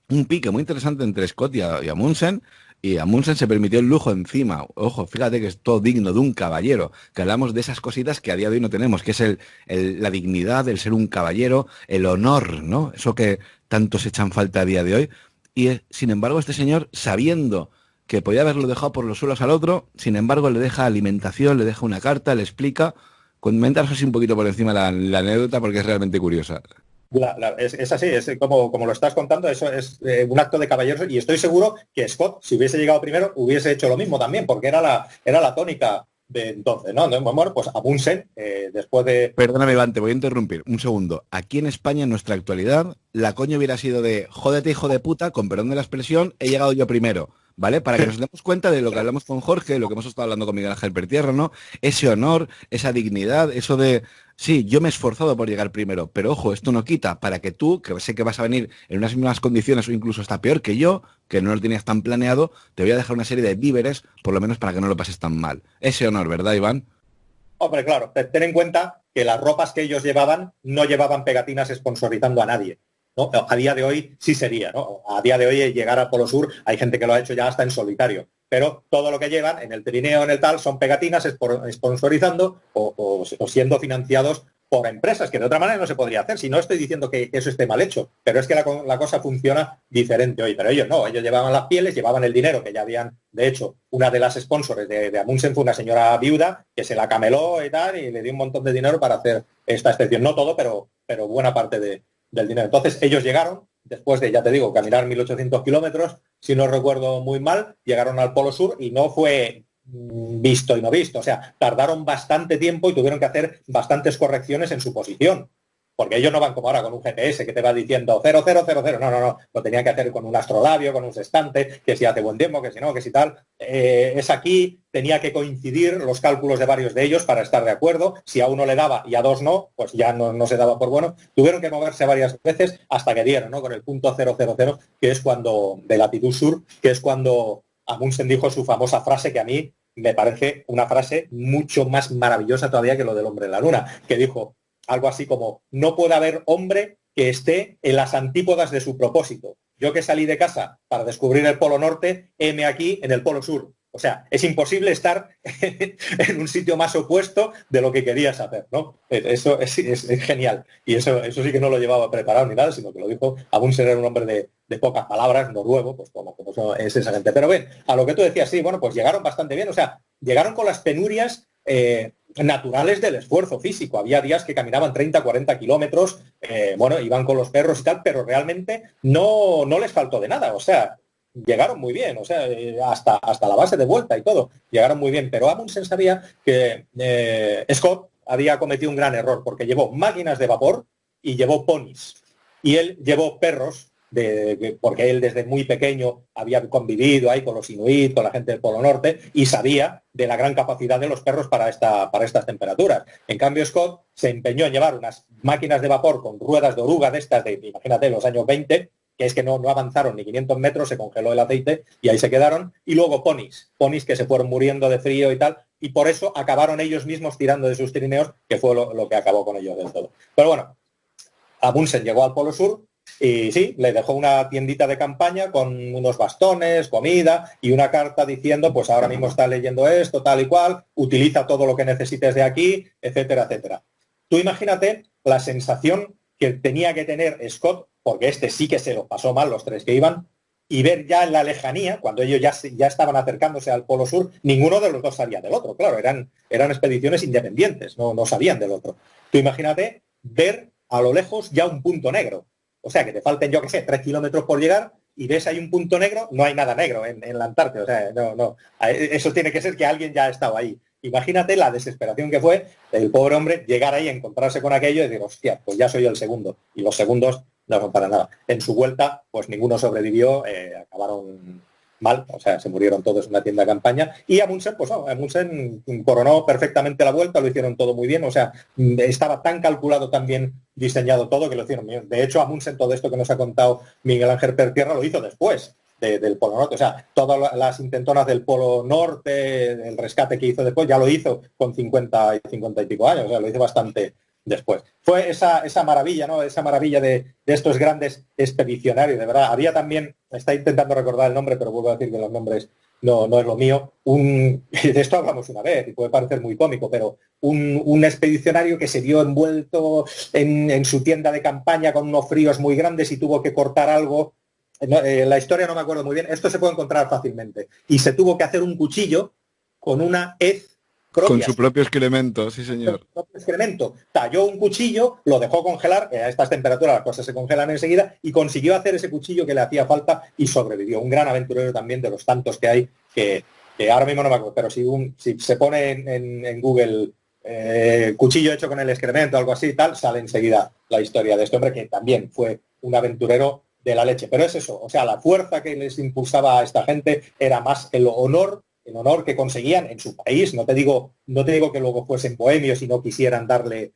S3: un pique muy interesante entre Scott y Amundsen, y Amundsen se permitió el lujo encima. Ojo, fíjate que es todo digno de un caballero, que hablamos de esas cositas que a día de hoy no tenemos, que es la dignidad, el ser un caballero, el honor, ¿no? Eso que tanto se echan falta a día de hoy. Y sin embargo, este señor, sabiendo que podía haberlo dejado por los suelos al otro, sin embargo, le deja alimentación, le deja una carta, le explica. Comentaros así un poquito por encima la anécdota porque es realmente curiosa.
S1: Es así, es como lo estás contando, eso es un acto de caballeros y estoy seguro que Scott, si hubiese llegado primero, hubiese hecho lo mismo también, porque era la tónica de entonces, ¿no? Bueno, pues Amundsen, después de...
S3: Perdóname, Iván, te voy a interrumpir. Un segundo. Aquí en España, en nuestra actualidad, la coña hubiera sido de jódete, hijo de puta, con perdón de la expresión, he llegado yo primero. ¿Vale? Para que nos demos cuenta de lo que hablamos con Jorge, lo que hemos estado hablando con Miguel Ángel Pertierra, ¿no? Ese honor, esa dignidad, eso de, sí, yo me he esforzado por llegar primero, pero ojo, esto no quita para que tú, que sé que vas a venir en unas mismas condiciones o incluso hasta peor que yo, que no lo tenías tan planeado, te voy a dejar una serie de víveres, por lo menos para que no lo pases tan mal. Ese honor, ¿verdad, Iván?
S1: Hombre, claro, ten en cuenta que las ropas que ellos llevaban no llevaban pegatinas sponsorizando a nadie, ¿no? A día de hoy sí sería, ¿no? A día de hoy llegar al Polo Sur, hay gente que lo ha hecho ya hasta en solitario, pero todo lo que llevan en el Pirineo, en el tal, son pegatinas sponsorizando o siendo financiados por empresas, que de otra manera no se podría hacer. Si no estoy diciendo que eso esté mal hecho, pero es que la cosa funciona diferente hoy. Pero ellos no, ellos llevaban las pieles, llevaban el dinero que ya habían, de hecho, una de las sponsors de Amundsen fue una señora viuda que se la cameló y tal, y le dio un montón de dinero para hacer esta expedición. No todo, pero buena parte del dinero. Entonces ellos llegaron, después de, ya te digo, caminar 1.800 kilómetros, si no recuerdo muy mal, llegaron al Polo Sur y no fue visto y no visto. O sea, tardaron bastante tiempo y tuvieron que hacer bastantes correcciones en su posición. Porque ellos no van como ahora con un GPS que te va diciendo 0000. No. Lo tenían que hacer con un astrolabio, con un sextante, que si hace buen tiempo, que si no, que si tal. Es aquí, tenía que coincidir los cálculos de varios de ellos para estar de acuerdo. Si a uno le daba y a dos no, pues ya no se daba por bueno. Tuvieron que moverse varias veces hasta que dieron, ¿no? Con el punto 000, que es cuando, de latitud sur, que es cuando Amundsen dijo su famosa frase que a mí me parece una frase mucho más maravillosa todavía que lo del hombre en la luna, que dijo algo así como, no puede haber hombre que esté en las antípodas de su propósito. Yo que salí de casa para descubrir el Polo Norte, heme aquí en el Polo Sur. O sea, es imposible estar en un sitio más opuesto de lo que querías hacer, ¿no? Eso es genial. Y eso sí que no lo llevaba preparado ni nada, sino que lo dijo Amundsen, era un hombre de pocas palabras, noruego, pues como es esa gente. Pero ven, a lo que tú decías, sí, bueno, pues llegaron bastante bien. O sea, llegaron con las penurias naturales del esfuerzo físico. Había días que caminaban 30, 40 kilómetros, bueno, iban con los perros y tal, pero realmente no les faltó de nada. O sea, llegaron muy bien, o sea, hasta la base de vuelta y todo, llegaron muy bien, pero Amundsen sabía que Scott había cometido un gran error, porque llevó máquinas de vapor y llevó ponis, y él llevó perros, porque él desde muy pequeño había convivido ahí con los inuit, con la gente del Polo Norte, y sabía de la gran capacidad de los perros para estas temperaturas. En cambio, Scott se empeñó en llevar unas máquinas de vapor con ruedas de oruga de estas, imagínate, los años 20, que es que no avanzaron ni 500 metros, se congeló el aceite y ahí se quedaron, y luego ponis que se fueron muriendo de frío y tal, y por eso acabaron ellos mismos tirando de sus trineos, que fue lo que acabó con ellos del todo. Pero bueno, Amundsen llegó al Polo Sur y sí, le dejó una tiendita de campaña con unos bastones, comida y una carta diciendo, pues ahora mismo está leyendo esto, tal y cual, utiliza todo lo que necesites de aquí, etcétera, etcétera. Tú imagínate la sensación que tenía que tener Scott, porque este sí que se lo pasó mal los tres que iban, y ver ya en la lejanía, cuando ellos ya estaban acercándose al Polo Sur, ninguno de los dos sabía del otro. Claro, eran expediciones independientes, no sabían del otro. Tú imagínate ver a lo lejos ya un punto negro. O sea, que te falten, yo qué sé, 3 kilómetros por llegar y ves ahí un punto negro, no hay nada negro en la Antártida. O sea, no. Eso tiene que ser que alguien ya ha estado ahí. imagínate la desesperación que fue el pobre hombre llegar ahí, encontrarse con aquello y decir, hostia, pues ya soy el segundo. Y los segundos no son para nada. En su vuelta, pues ninguno sobrevivió, acabaron mal, o sea, se murieron todos en una tienda de campaña. Y Amundsen, pues no, Amundsen coronó perfectamente la vuelta, lo hicieron todo muy bien, o sea, estaba tan calculado, tan bien diseñado todo que lo hicieron bien. De hecho, Amundsen, todo esto que nos ha contado Miguel Ángel Pertierra, lo hizo después del Polo Norte. O sea, todas las intentonas del Polo Norte, el rescate que hizo después, ya lo hizo con 50 y pico años, o sea, lo hizo bastante después. Fue esa maravilla, ¿no? Esa maravilla de estos grandes expedicionarios, de verdad. Había también, está intentando recordar el nombre, pero vuelvo a decir que los nombres no es lo mío, de esto hablamos una vez, y puede parecer muy cómico, pero un expedicionario que se vio envuelto en su tienda de campaña con unos fríos muy grandes y tuvo que cortar algo. La historia no me acuerdo muy bien, esto se puede encontrar fácilmente. Y se tuvo que hacer un cuchillo con una hez propia.
S3: Con su propio excremento, sí señor.
S1: Con su propio excremento. Talló un cuchillo, lo dejó congelar, a estas temperaturas las cosas se congelan enseguida, y consiguió hacer ese cuchillo que le hacía falta y sobrevivió. Un gran aventurero también de los tantos que hay, que ahora mismo no me acuerdo, pero si se pone en Google cuchillo hecho con el excremento o algo así, tal, sale enseguida la historia de este hombre, que también fue un aventurero de la leche. Pero es eso, o sea, la fuerza que les impulsaba a esta gente era más el honor que conseguían en su país. No te digo que luego fuesen bohemios y no quisieran darle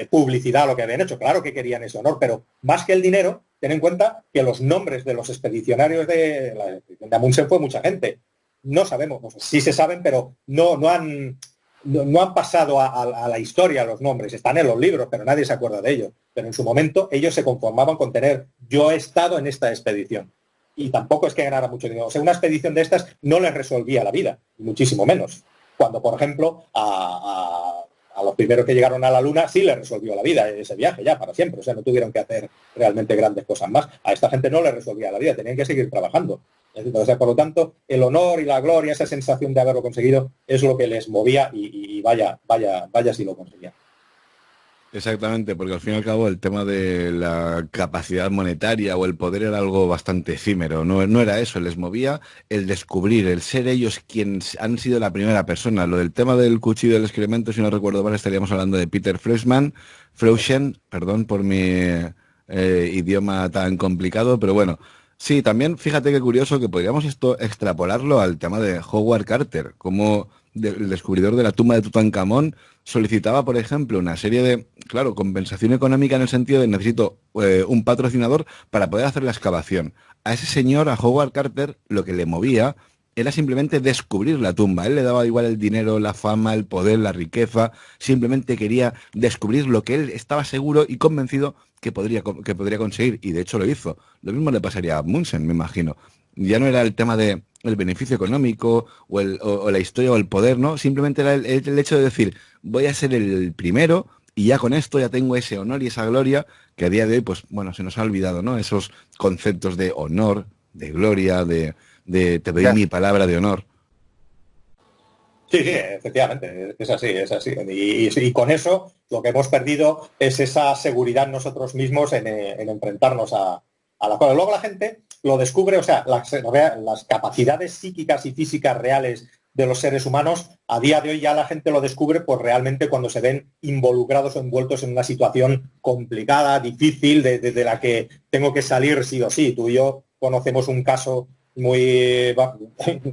S1: publicidad a lo que habían hecho. Claro que querían ese honor, pero más que el dinero, ten en cuenta que los nombres de los expedicionarios de la expedición de Amundsen fue mucha gente. No sabemos, sí se saben, pero no han pasado a la historia los nombres, están en los libros, pero nadie se acuerda de ellos. Pero en su momento ellos se conformaban con tener, yo he estado en esta expedición. Y tampoco es que ganara mucho dinero. O sea, una expedición de estas no les resolvía la vida, muchísimo menos. Cuando, por ejemplo, a los primeros que llegaron a la Luna sí les resolvió la vida ese viaje ya para siempre. O sea, no tuvieron que hacer realmente grandes cosas más. A esta gente no les resolvía la vida, tenían que seguir trabajando. O sea, por lo tanto, el honor y la gloria, esa sensación de haberlo conseguido, es lo que les movía y vaya si lo conseguían.
S3: Exactamente, porque al fin y al cabo el tema de la capacidad monetaria o el poder era algo bastante efímero, no era eso, les movía el descubrir, el ser ellos quienes han sido la primera persona. Lo del tema del cuchillo del excremento, si no recuerdo mal, estaríamos hablando de Peter Freuchen, perdón por mi idioma tan complicado, pero bueno. Sí, también fíjate qué curioso que podríamos esto extrapolarlo al tema de Howard Carter, como el descubridor de la tumba de Tutankamón solicitaba, por ejemplo, una serie de, claro, compensación económica en el sentido de necesito un patrocinador para poder hacer la excavación. A ese señor, a Howard Carter, lo que le movía era simplemente descubrir la tumba. A él le daba igual el dinero, la fama, el poder, la riqueza, simplemente quería descubrir lo que él estaba seguro y convencido que podría conseguir, y de hecho lo hizo. Lo mismo le pasaría a Amundsen, me imagino. Ya no era el tema de el beneficio económico o la historia o el poder, ¿no? Simplemente era el hecho de decir, voy a ser el primero y ya con esto ya tengo ese honor y esa gloria que a día de hoy, pues bueno, se nos ha olvidado, ¿no? Esos conceptos de honor, de gloria, de te doy mi palabra de honor.
S1: Sí, efectivamente, es así. Y con eso lo que hemos perdido es esa seguridad en nosotros mismos en enfrentarnos a la cosa. Luego la gente lo descubre, o sea, las capacidades psíquicas y físicas reales de los seres humanos, a día de hoy ya la gente lo descubre pues realmente cuando se ven involucrados o envueltos en una situación complicada, difícil, de la que tengo que salir sí o sí. Tú y yo conocemos un caso muy,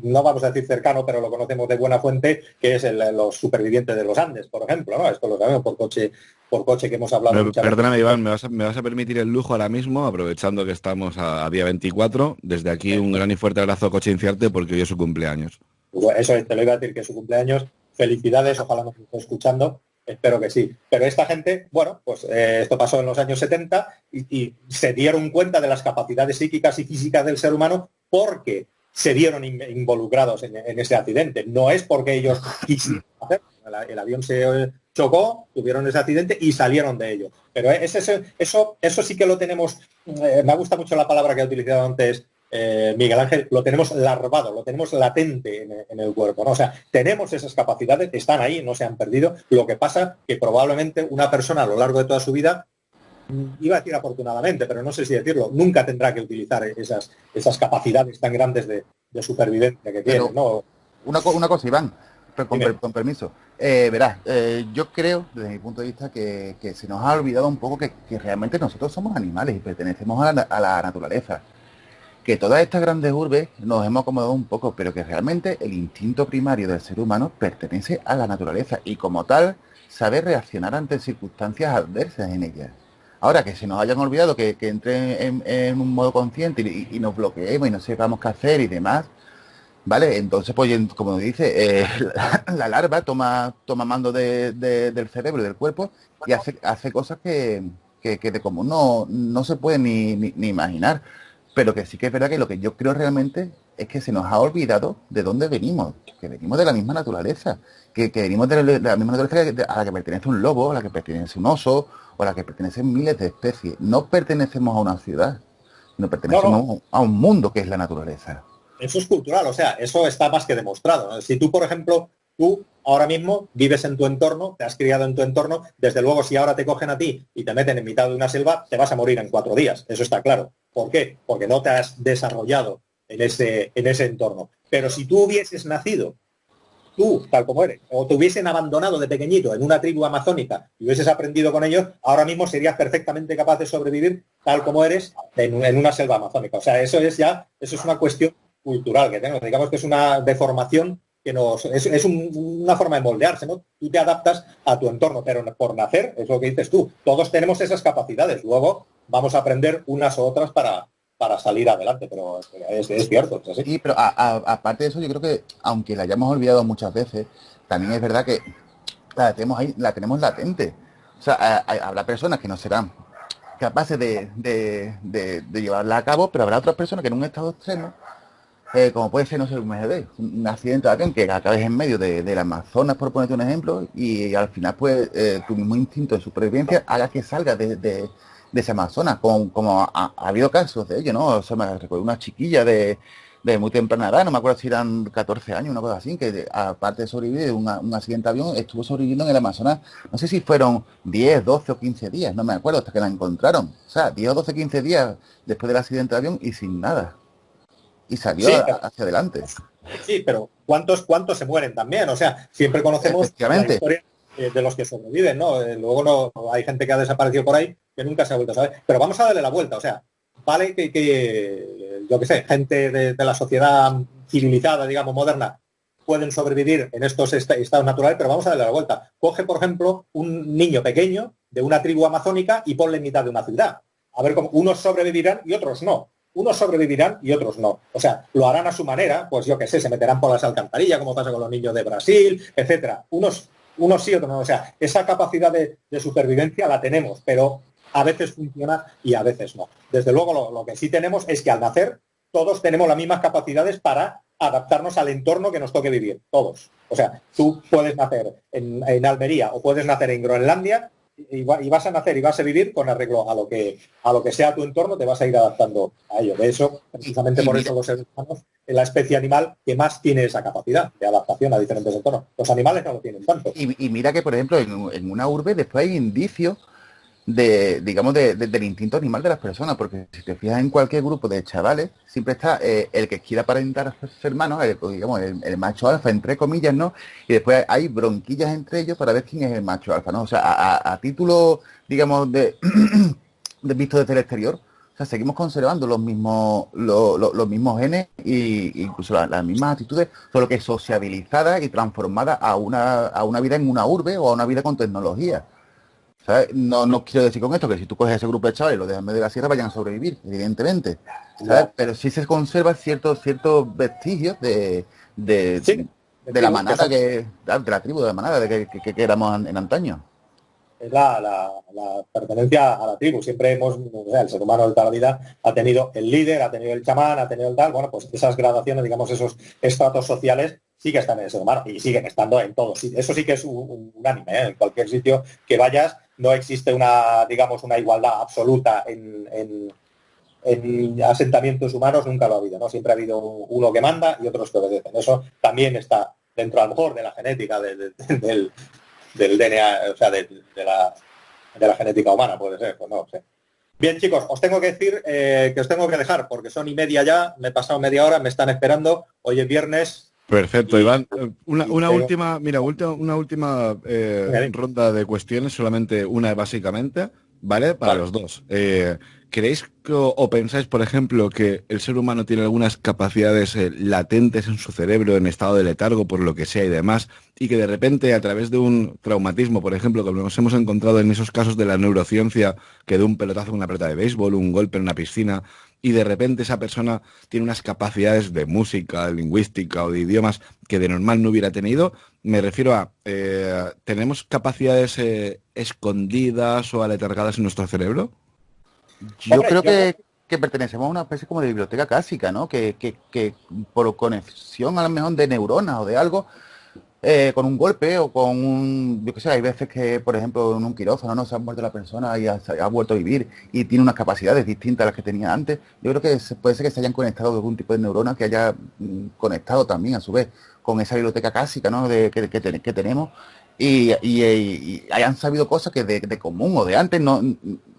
S1: no vamos a decir cercano, pero lo conocemos de buena fuente, que es los supervivientes de los Andes, por ejemplo, ¿no? Esto lo sabemos por coche que hemos hablado muchas veces.
S3: Perdóname, Iván, me vas a permitir el lujo ahora mismo, aprovechando que estamos a día 24, desde aquí un gran y fuerte abrazo a Coche Inciarte porque hoy es su cumpleaños.
S1: Bueno, eso te lo iba a decir, que es su cumpleaños. Felicidades, ojalá nos esté escuchando. Espero que sí. Pero esta gente, bueno, pues esto pasó en los años 70 y se dieron cuenta de las capacidades psíquicas y físicas del ser humano porque se vieron involucrados en ese accidente. No es porque ellos quisieron hacer. El avión se chocó, tuvieron ese accidente y salieron de ello. Pero eso sí que lo tenemos, me gusta mucho la palabra que ha utilizado antes Miguel Ángel, lo tenemos larvado, lo tenemos latente en el cuerpo, ¿no? O sea, tenemos esas capacidades, están ahí, no se han perdido. Lo que pasa que probablemente una persona a lo largo de toda su vida, iba a decir afortunadamente, pero no sé si decirlo, nunca tendrá que utilizar esas capacidades tan grandes de supervivencia que tiene, ¿no?
S4: Una cosa, Iván, Con permiso. Verás, yo creo, desde mi punto de vista, que se nos ha olvidado un poco que realmente nosotros somos animales y pertenecemos a la naturaleza. Que todas estas grandes urbes nos hemos acomodado un poco, pero que realmente el instinto primario del ser humano pertenece a la naturaleza y como tal sabe reaccionar ante circunstancias adversas en ellas. Ahora que se nos hayan olvidado que entre en un modo consciente y nos bloqueemos y no sepamos qué hacer y demás, ¿vale? Entonces, pues, como dice, la larva toma mando del cerebro y del cuerpo y hace cosas que de común no se puede ni imaginar. Pero que sí que es verdad que lo que yo creo realmente es que se nos ha olvidado de dónde venimos, que venimos de la misma naturaleza, que venimos de la misma naturaleza a la que pertenece un lobo, a la que pertenece un oso, o a la que pertenecen miles de especies. No pertenecemos a una ciudad, sino pertenecemos a un mundo que es la naturaleza.
S1: Eso es cultural, o sea, eso está más que demostrado, ¿no? Si tú, por ejemplo, tú ahora mismo vives en tu entorno, te has criado en tu entorno, desde luego si ahora te cogen a ti y te meten en mitad de una selva, te vas a morir en 4 días, eso está claro. ¿Por qué? Porque no te has desarrollado en ese entorno. Pero si tú hubieses nacido, tú, tal como eres, o te hubiesen abandonado de pequeñito en una tribu amazónica y hubieses aprendido con ellos, ahora mismo serías perfectamente capaz de sobrevivir tal como eres en una selva amazónica. O sea, eso es una cuestión cultural que tenemos. Digamos que es una deformación que una forma de moldearse, ¿no? Tú te adaptas a tu entorno, pero por nacer, es lo que dices tú, todos tenemos esas capacidades. Luego vamos a aprender unas u otras para salir adelante, pero es cierto, es así.
S4: Sí, pero aparte de eso, yo creo que, aunque la hayamos olvidado muchas veces, también es verdad que la tenemos ahí, la tenemos latente. O sea, habrá personas que no serán capaces de llevarla a cabo, pero habrá otras personas que en un estado extremo, como puede ser, no sé, un accidente de avión, que acabes en medio del Amazonas, por ponerte un ejemplo, y al final, pues, tu mismo instinto de supervivencia haga que salgas de ese Amazonas, como ha habido casos de ello, ¿no? O sea, me recuerdo una chiquilla de muy temprana edad, no me acuerdo si eran 14 años, una cosa así, que aparte de sobrevivir de un accidente de avión, estuvo sobreviviendo en el Amazonas, no sé si fueron 10, 12 o 15 días, no me acuerdo, hasta que la encontraron. O sea, 10 o 12, 15 días después del accidente de avión y sin nada. Y salió
S1: Sí,
S4: hacia adelante.
S1: sí, pero ¿cuántos se mueren también? O sea, siempre conocemos la historia de los que sobreviven, ¿no? Luego no hay gente que ha desaparecido por ahí que nunca se ha vuelto a saber. Pero vamos a darle la vuelta, o sea, vale que yo qué sé, gente de la sociedad civilizada, digamos, moderna, pueden sobrevivir en estos estados naturales, pero vamos a darle la vuelta. Coge, por ejemplo, un niño pequeño de una tribu amazónica y ponle en mitad de una ciudad. A ver cómo unos sobrevivirán y otros no. Unos sobrevivirán y otros no. O sea, lo harán a su manera, pues yo qué sé, se meterán por las alcantarillas, como pasa con los niños de Brasil, etcétera. Unos sí, otros no. O sea, esa capacidad de supervivencia la tenemos, pero a veces funciona y a veces no. Desde luego, lo que sí tenemos es que al nacer todos tenemos las mismas capacidades para adaptarnos al entorno que nos toque vivir, todos. O sea, tú puedes nacer en Almería o puedes nacer en Groenlandia y vas a nacer y vas a vivir con arreglo a lo que sea tu entorno, te vas a ir adaptando a ello. De eso, precisamente por eso los seres humanos es la especie animal que más tiene esa capacidad de adaptación a diferentes entornos. Los animales no lo tienen tanto.
S4: Y mira que, por ejemplo, en una urbe después hay indicios del instinto animal de las personas, porque si te fijas en cualquier grupo de chavales, siempre está el que quiere aparentar ser hermano, el macho alfa, entre comillas, ¿no? Y después hay bronquillas entre ellos para ver quién es el macho alfa, ¿no? O sea, a título, digamos, de visto desde el exterior, o sea, seguimos conservando los mismos genes e incluso las mismas actitudes, solo que sociabilizadas y transformadas a una vida en una urbe o a una vida con tecnología. ¿Sabes? No quiero decir con esto que si tú coges ese grupo de chavales y los dejas en medio de la sierra vayan a sobrevivir, evidentemente. ¿Sabes? No. Pero sí se conservan ciertos vestigios de la manada, de la tribu, de la manada que éramos en antaño.
S1: Es la pertenencia a la tribu. Siempre el ser humano de toda la vida ha tenido el líder, ha tenido el chamán, ha tenido el tal. Bueno, pues esas gradaciones, digamos, esos estratos sociales sí que están en el ser humano y siguen estando en todos. Eso sí que es unánime, ¿eh? En cualquier sitio que vayas no existe una igualdad absoluta en asentamientos humanos, nunca lo ha habido, ¿no? Siempre ha habido uno que manda y otros que obedecen. Eso también está dentro a lo mejor de la genética del DNA, o sea, de la genética humana, puede ser, pues no sé. Bien, chicos, os tengo que decir que os tengo que dejar porque son 1:30 ya, me he pasado media hora, me están esperando. Hoy es viernes,
S3: Perfecto,
S1: Y-
S3: Iván.
S1: y
S3: Una
S1: creo-
S3: última, mira, una última ronda de cuestiones, solamente una básicamente, ¿vale? Para
S1: Vale.
S3: los dos. ¿Creéis o pensáis, por ejemplo, que el ser humano tiene algunas capacidades latentes en su cerebro, en estado de letargo, por lo que sea y demás, y que de repente, a través de un traumatismo, por ejemplo, como nos hemos encontrado en esos casos de la neurociencia, que de un pelotazo en una pelota de béisbol, un golpe en una piscina, y de repente esa persona tiene unas capacidades de música, lingüística o de idiomas que de normal no hubiera tenido? Me refiero a, ¿tenemos capacidades escondidas o aletargadas en nuestro cerebro?
S4: Yo
S1: Hombre,
S4: creo
S1: yo creo
S4: que pertenecemos a una especie como de biblioteca clásica, ¿no? Que por conexión a lo mejor de neuronas o de algo, con un golpe o con un, yo qué sé, hay veces que, por ejemplo, en un quirófano no se ha muerto la persona y ha vuelto a vivir y tiene unas capacidades distintas a las que tenía antes. Yo creo que puede ser que se hayan conectado de algún tipo de neurona que haya conectado también a su vez con esa biblioteca clásica, ¿no? Que tenemos y hayan sabido cosas que de común o de antes no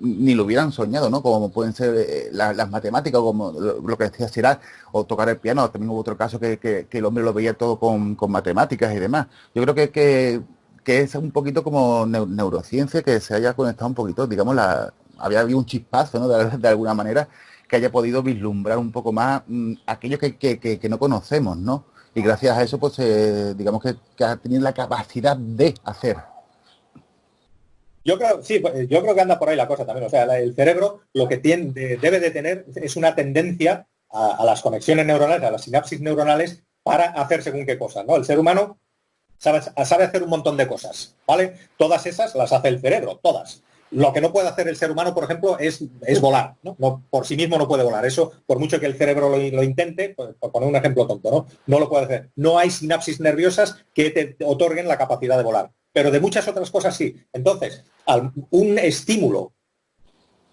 S4: ni lo hubieran soñado, ¿no? Como pueden ser las matemáticas, o como lo que decía Siraj, o tocar el piano. También hubo otro caso que el hombre lo veía todo con matemáticas y demás. Yo creo que es un poquito como neurociencia que se haya conectado un poquito, digamos, había habido un chispazo, ¿no? De alguna manera, que haya podido vislumbrar un poco más aquello que no conocemos, ¿no? Y gracias a eso, pues, digamos que ha tenido la capacidad de hacer.
S1: Yo creo, sí, pues, yo creo que anda por ahí la cosa también. O sea, el cerebro lo que tiene, debe de tener es una tendencia a las conexiones neuronales, a las sinapsis neuronales, para hacer según qué cosas, ¿no? El ser humano sabe hacer un montón de cosas, ¿vale? Todas esas las hace el cerebro, todas. Lo que no puede hacer el ser humano, por ejemplo, es volar, ¿no? Por sí mismo no puede volar. Eso, por mucho que el cerebro lo intente, por poner un ejemplo tonto, ¿no? No lo puede hacer. No hay sinapsis nerviosas que te otorguen la capacidad de volar. Pero de muchas otras cosas sí. Entonces, un estímulo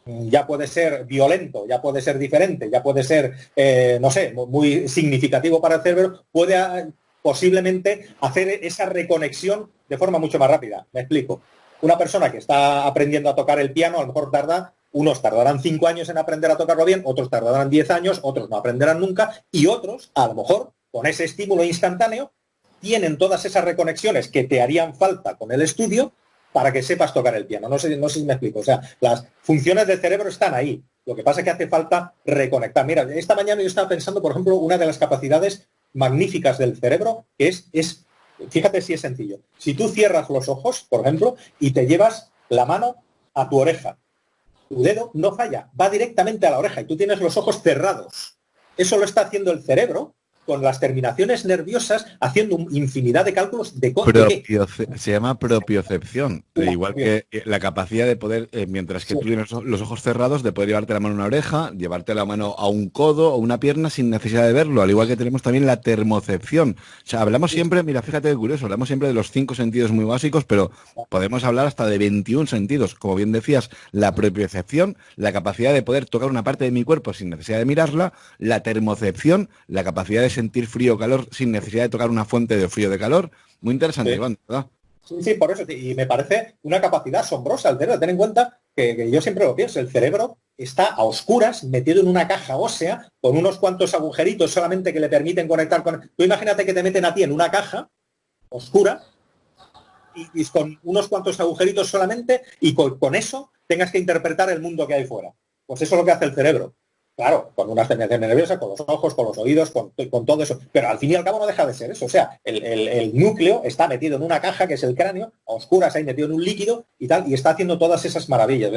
S1: ya puede ser violento, ya puede ser diferente, ya puede ser, no sé, muy significativo para el cerebro, puede posiblemente hacer esa reconexión de forma mucho más rápida. Me explico. Una persona que está aprendiendo a tocar el piano, a lo mejor unos tardarán 5 años en aprender a tocarlo bien, otros tardarán 10 años, otros no aprenderán nunca, y otros, a lo mejor, con ese estímulo instantáneo, tienen todas esas reconexiones que te harían falta con el estudio para que sepas tocar el piano. No sé si me explico. O sea, las funciones del cerebro están ahí. Lo que pasa es que hace falta reconectar. Mira, esta mañana yo estaba pensando, por ejemplo, una de las capacidades magníficas del cerebro, que fíjate si es sencillo. Si tú cierras los ojos, por ejemplo, y te llevas la mano a tu oreja, tu dedo no falla, va directamente a la oreja y tú tienes los ojos cerrados. Eso lo está haciendo el cerebro con las terminaciones nerviosas, haciendo infinidad de cálculos de qué.
S3: Se llama propiocepción, igual que la capacidad de poder, mientras que
S1: Sí,
S3: tú tienes los ojos cerrados, de poder llevarte la mano a una oreja, llevarte la mano a un codo o una pierna sin necesidad de verlo, al igual que tenemos también la termocepción. O sea, hablamos
S1: sí,
S3: siempre, mira, fíjate qué curioso, hablamos siempre de los 5 sentidos muy básicos, pero podemos hablar hasta de 21 sentidos. Como bien decías, la propiocepción, la capacidad de poder tocar una parte de mi cuerpo sin necesidad de mirarla, la termocepción, la capacidad de sentir frío o calor sin necesidad de tocar una fuente de frío o de calor. Muy interesante,
S1: sí.
S3: Iván, ¿verdad?
S1: Sí, sí, por eso. Y me parece una capacidad asombrosa el cerebro. Ten en cuenta que yo siempre lo pienso, el cerebro está a oscuras, metido en una caja ósea, con unos cuantos agujeritos solamente que le permiten conectar con... Tú imagínate que te meten a ti en una caja oscura y con unos cuantos agujeritos solamente y con eso tengas que interpretar el mundo que hay fuera. Pues eso es lo que hace el cerebro. Claro, con unas terminaciones nerviosas, con los ojos, con los oídos, con todo eso. Pero al fin y al cabo no deja de ser eso. O sea, el núcleo está metido en una caja que es el cráneo, a oscuras ahí metido en un líquido y tal, y está haciendo todas esas maravillas.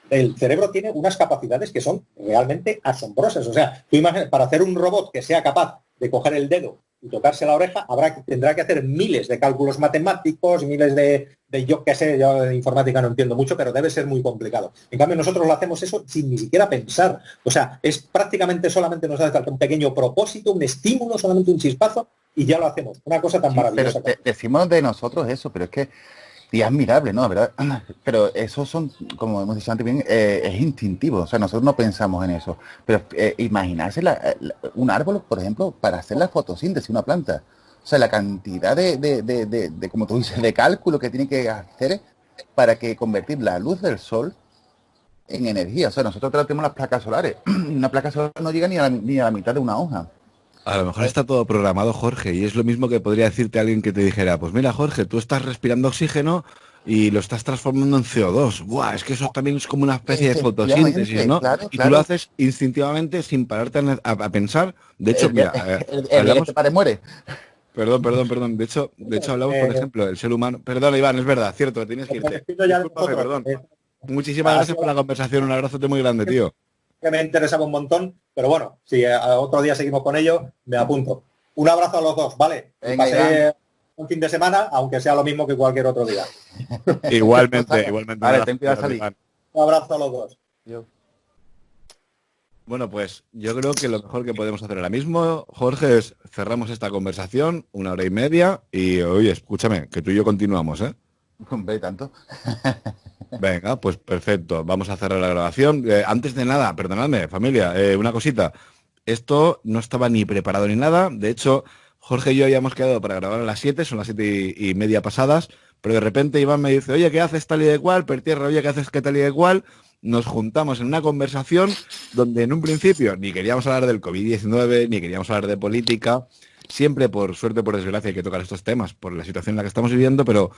S1: El cerebro tiene unas capacidades que son realmente asombrosas. O sea, tú imaginas, para hacer un robot que sea capaz de coger el dedo y tocarse la oreja, tendrá que hacer miles de cálculos matemáticos, miles de yo qué sé, yo de informática no entiendo mucho, pero debe ser muy complicado. En cambio, nosotros lo hacemos eso sin ni siquiera pensar. O sea, es prácticamente solamente nos hace falta un pequeño propósito, un estímulo, solamente un chispazo, y ya lo hacemos. Una cosa tan
S4: Sí, pero
S1: maravillosa.
S4: decimos de nosotros eso, pero es que y es admirable, ¿no? ¿Verdad? Pero eso son, como hemos dicho antes bien, es instintivo. O sea, nosotros no pensamos en eso. Pero imaginarse un árbol, por ejemplo, para hacer la fotosíntesis, una planta. O sea, la cantidad como tú dices, de cálculo que tiene que hacer para que convertir la luz del sol en energía. O sea, nosotros tenemos las placas solares. Una placa solar no llega ni a la mitad de una hoja.
S3: A lo mejor está todo programado, Jorge, y es lo mismo que podría decirte alguien que te dijera, pues mira, Jorge, tú estás respirando oxígeno y lo estás transformando en CO2. Buah, es que eso también es como una especie de fotosíntesis,
S4: Efectivamente,
S3: ¿no?
S4: claro,
S3: Y tú lo
S4: claro.
S3: haces instintivamente sin pararte a pensar. De hecho,
S4: El día,
S3: mira,
S4: el día que te
S3: hablamos,
S4: pare muere.
S3: perdón. De hecho hablamos, por
S1: Eh,
S3: ejemplo, el ser humano. Perdón, Iván, es verdad, cierto, tienes que
S1: me
S3: irte.
S1: despido ya de
S3: Discúlpame,
S1: vosotros.
S3: perdón. Muchísimas
S1: Ha
S3: gracias
S1: sido
S3: por la conversación, un abrazote muy grande, tío.
S1: que me interesaba un montón, pero bueno, si otro día seguimos con ello, me apunto. Un abrazo a los dos, ¿vale? Y
S4: Venga, Iván.
S1: pasé un fin de semana, aunque sea lo mismo que cualquier otro día.
S3: Igualmente,
S4: Vale,
S3: un
S4: vale,
S3: abrazo
S4: ten cuidado,
S3: grande,
S4: Sally.
S3: Iván.
S1: Un abrazo a los dos.
S4: Yo.
S3: Bueno, pues yo creo que lo mejor que podemos hacer ahora mismo, Jorge, es cerramos esta conversación, 1 hora y media, y oye, escúchame, que tú y yo continuamos, ¿eh?
S4: Hombre, tanto.
S3: Venga, pues perfecto, vamos a cerrar la grabación. Antes de nada, perdonadme, familia, una cosita. Esto no estaba ni preparado ni nada, de hecho, Jorge y yo habíamos quedado para grabar a las 7, son las 7:30 pasadas, pero de repente Iván me dice, oye, ¿qué haces tal y de cual? Pertierra, oye, ¿qué haces qué tal y de cual? Nos juntamos en una conversación donde en un principio ni queríamos hablar del COVID-19, ni queríamos hablar de política. Siempre, por suerte, por desgracia, hay que tocar estos temas por la situación en la que estamos viviendo, pero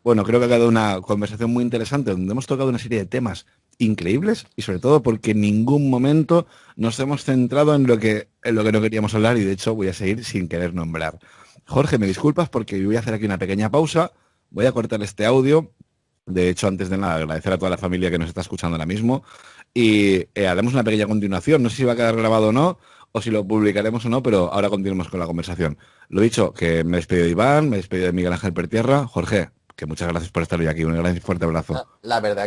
S3: bueno, creo que ha quedado una conversación muy interesante donde hemos tocado una serie de temas increíbles y sobre todo porque en ningún momento nos hemos centrado en lo que no queríamos hablar y de hecho voy a seguir sin querer nombrar. Jorge, me disculpas porque voy a hacer aquí una pequeña pausa, voy a cortar este audio. De hecho, antes de nada, agradecer a toda la familia que nos está escuchando ahora mismo. Y haremos una pequeña continuación. No sé si va a quedar grabado o si lo publicaremos o no, pero ahora continuamos con la conversación. Lo dicho, que me despido de Iván, me despido de Miguel Ángel Pertierra. Jorge, que muchas gracias por estar hoy aquí. Un gran y fuerte abrazo.
S4: La verdad